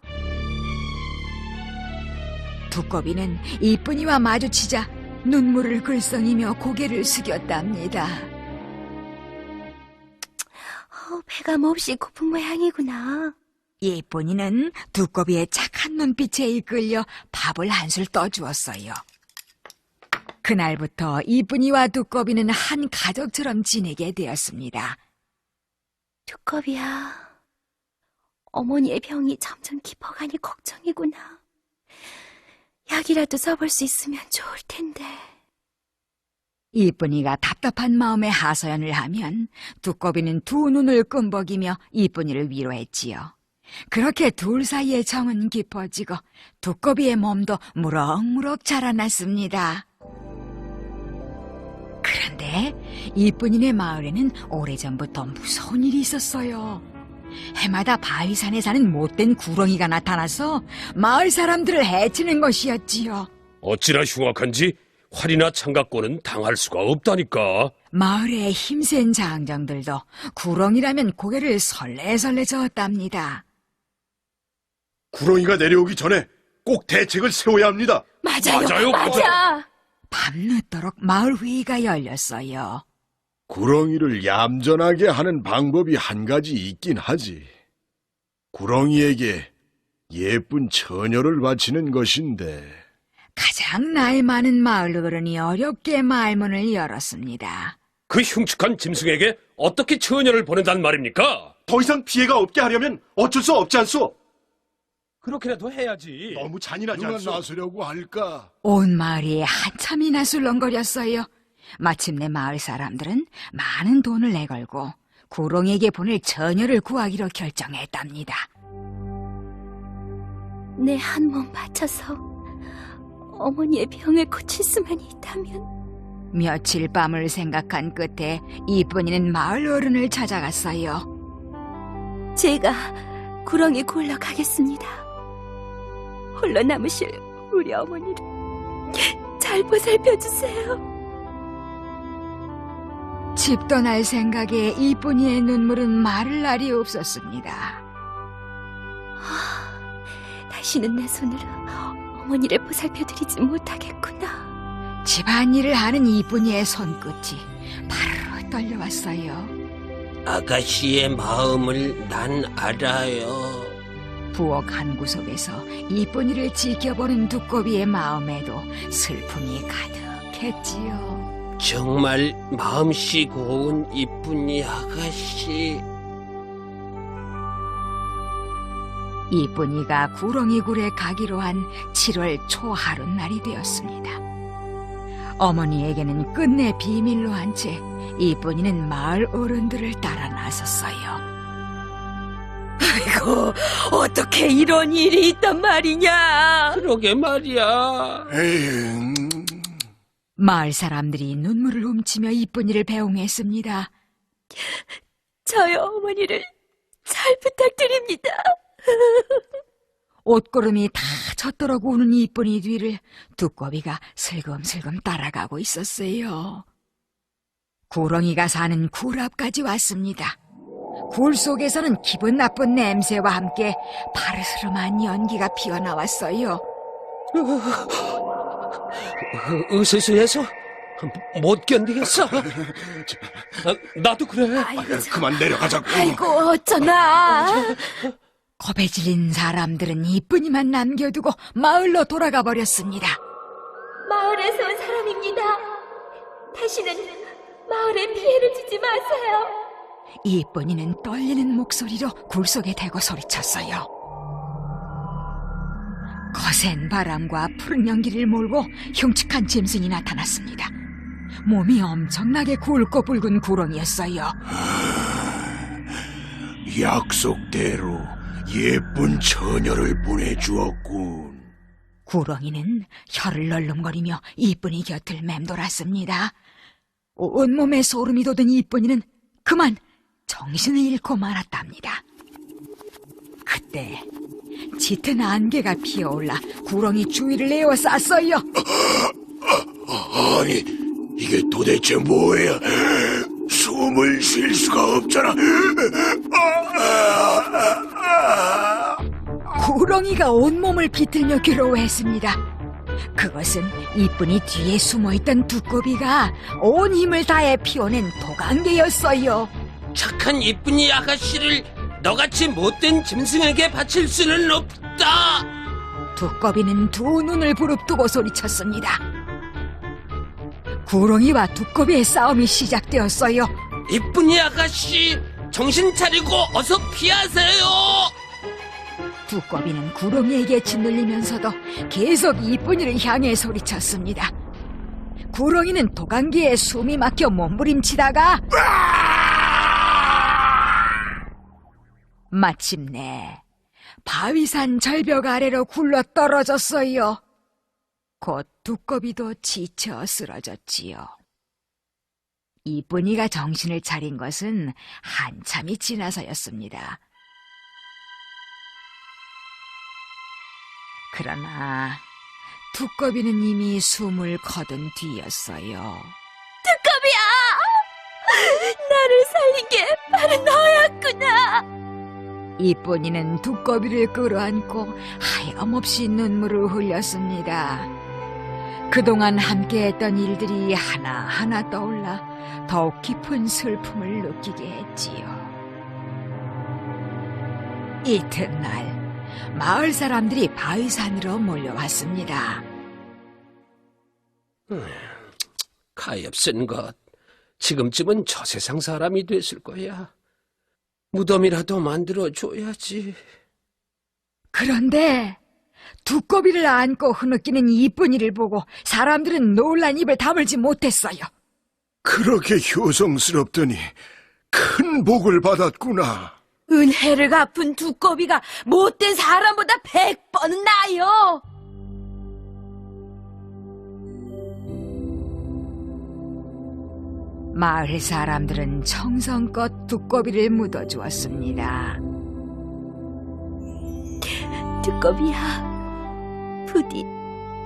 두꺼비는 이쁜이와 마주치자 눈물을 글썽이며 고개를 숙였답니다. 배가 몹시 고픈 모양이구나. 이쁜이는 두꺼비의 착한 눈빛에 이끌려 밥을 한술 떠주었어요. 그날부터 이쁜이와 두꺼비는 한 가족처럼 지내게 되었습니다. 두꺼비야, 어머니의 병이 점점 깊어가니 걱정이구나. 약이라도 써볼 수 있으면 좋을 텐데. 이쁜이가 답답한 마음에 하소연을 하면 두꺼비는 두 눈을 끔벅이며 이쁜이를 위로했지요. 그렇게 둘 사이의 정은 깊어지고 두꺼비의 몸도 무럭무럭 자라났습니다. 그런데 이쁜이네 마을에는 오래전부터 무서운 일이 있었어요. 해마다 바위산에 사는 못된 구렁이가 나타나서 마을 사람들을 해치는 것이었지요. 어찌나 흉악한지 활이나 창각고는 당할 수가 없다니까. 마을의 힘센 장정들도 구렁이라면 고개를 설레설레 저었답니다. 구렁이가 내려오기 전에 꼭 대책을 세워야 합니다. 맞아요. 밤늦도록 마을 회의가 열렸어요. 구렁이를 얌전하게 하는 방법이 한 가지 있긴 하지. 구렁이에게 예쁜 처녀를 바치는 것인데. 가장 나이 많은 마을 어른이 어렵게 말문을 열었습니다. 그 흉측한 짐승에게 어떻게 처녀를 보낸단 말입니까? 더 이상 피해가 없게 하려면 어쩔 수 없지 않소? 그렇게라도 해야지. 너무 잔인하지 누가 않소? 나서려고 할까? 온 마을이 한참이나 술렁거렸어요. 마침내 마을 사람들은 많은 돈을 내걸고 구렁이에게 보낼 처녀를 구하기로 결정했답니다. 내 한 몸 바쳐서 어머니의 병을 고칠 수만 있다면. 며칠 밤을 생각한 끝에 이쁜이는 마을 어른을 찾아갔어요. 제가 구렁이 구하러 가겠습니다. 홀로 남으실 우리 어머니를 잘 보살펴 주세요. 집 떠날 생각에 이쁜이의 눈물은 마를 날이 없었습니다. 다시는 내 손으로 어머니를 보살펴드리지 못하겠구나. 집안일을 하는 이쁜이의 손끝이 바로 떨려왔어요. 아가씨의 마음을 난 알아요. 부엌 한 구석에서 이쁜이를 지켜보는 두꺼비의 마음에도 슬픔이 가득했지요. 정말 마음씨 고운 이쁜이 아가씨. 이쁜이가 구렁이 굴에 가기로 한 7월 초 하룻날이 되었습니다. 어머니에게는 끝내 비밀로 한 채 이쁜이는 마을 어른들을 따라 나섰어요. 아이고, 어떻게 이런 일이 있단 말이냐. 그러게 말이야. 에휴, 마을 사람들이 눈물을 훔치며 이쁜이를 배웅했습니다. 저희 어머니를 잘 부탁드립니다. 옷걸음이 다 젖도록 우는 이쁜이 뒤를 두꺼비가 슬금슬금 따라가고 있었어요. 구렁이가 사는 굴 앞까지 왔습니다. 굴 속에서는 기분 나쁜 냄새와 함께 파르스름한 연기가 피어나왔어요. 으스스해서 못 견디겠어. 나도 그래. 그만 내려가자고. 아이고, 어쩌나. 겁에 질린 사람들은 이쁜이만 남겨두고 마을로 돌아가 버렸습니다. 마을에서 온 사람입니다. 다시는 마을에 피해를 주지 마세요. 이쁜이는 떨리는 목소리로 굴 속에 대고 소리쳤어요. 거센 바람과 푸른 연기를 몰고 흉측한 짐승이 나타났습니다. 몸이 엄청나게 굵고 붉은 구렁이였어요. 약속대로 예쁜 처녀를 보내주었군. 구렁이는 혀를 널름거리며 이쁜이 곁을 맴돌았습니다. 온몸에 소름이 돋은 이쁜이는 그만 정신을 잃고 말았답니다. 그때 짙은 안개가 피어올라 구렁이 주위를 에워쌌어요. 아니, 이게 도대체 뭐야? 숨을 쉴 수가 없잖아. 구렁이가 온몸을 비틀며 괴로워했습니다. 그것은 이쁜이 뒤에 숨어있던 두꺼비가 온 힘을 다해 피워낸 도간개였어요. 착한 이쁜이 아가씨를 너같이 못된 짐승에게 바칠 수는 없다. 두꺼비는 두 눈을 부릅뜨고 소리쳤습니다. 구렁이와 두꺼비의 싸움이 시작되었어요. 이쁜이 아가씨, 정신 차리고 어서 피하세요. 두꺼비는 구렁이에게 짓눌리면서도 계속 이쁜이를 향해 소리쳤습니다. 구렁이는 도간기에 숨이 막혀 몸부림치다가 마침내 바위산 절벽 아래로 굴러 떨어졌어요. 곧 두꺼비도 지쳐 쓰러졌지요. 이쁜이가 정신을 차린 것은 한참이 지나서였습니다. 그러나 두꺼비는 이미 숨을 거둔 뒤였어요. 두꺼비야! 나를 살린 게 바로 너였구나. 이쁜이는 두꺼비를 끌어안고 하염없이 눈물을 흘렸습니다. 그동안 함께했던 일들이 하나하나 떠올라 더욱 깊은 슬픔을 느끼게 했지요. 이튿날 마을 사람들이 바위산으로 몰려왔습니다. 가엾은 것. 지금쯤은 저 세상 사람이 됐을 거야. 무덤이라도 만들어줘야지. 그런데 두꺼비를 안고 흐느끼는 이쁜이를 보고 사람들은 놀란 입을 다물지 못했어요. 그렇게 효성스럽더니 큰 복을 받았구나. 은혜를 갚은 두꺼비가 못된 사람보다 100번은 나아요. 마을 사람들은 정성껏 두꺼비를 묻어주었습니다. 두꺼비야, 부디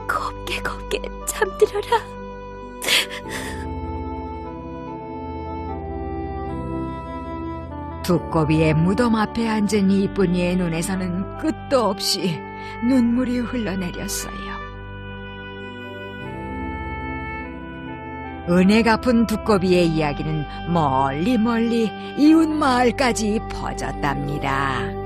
곱게 잠들어라. 두꺼비의 무덤 앞에 앉은 이쁜이의 눈에서는 끝도 없이 눈물이 흘러내렸어요. 은혜 갚은 두꺼비의 이야기는 멀리 멀리 이웃 마을까지 퍼졌답니다.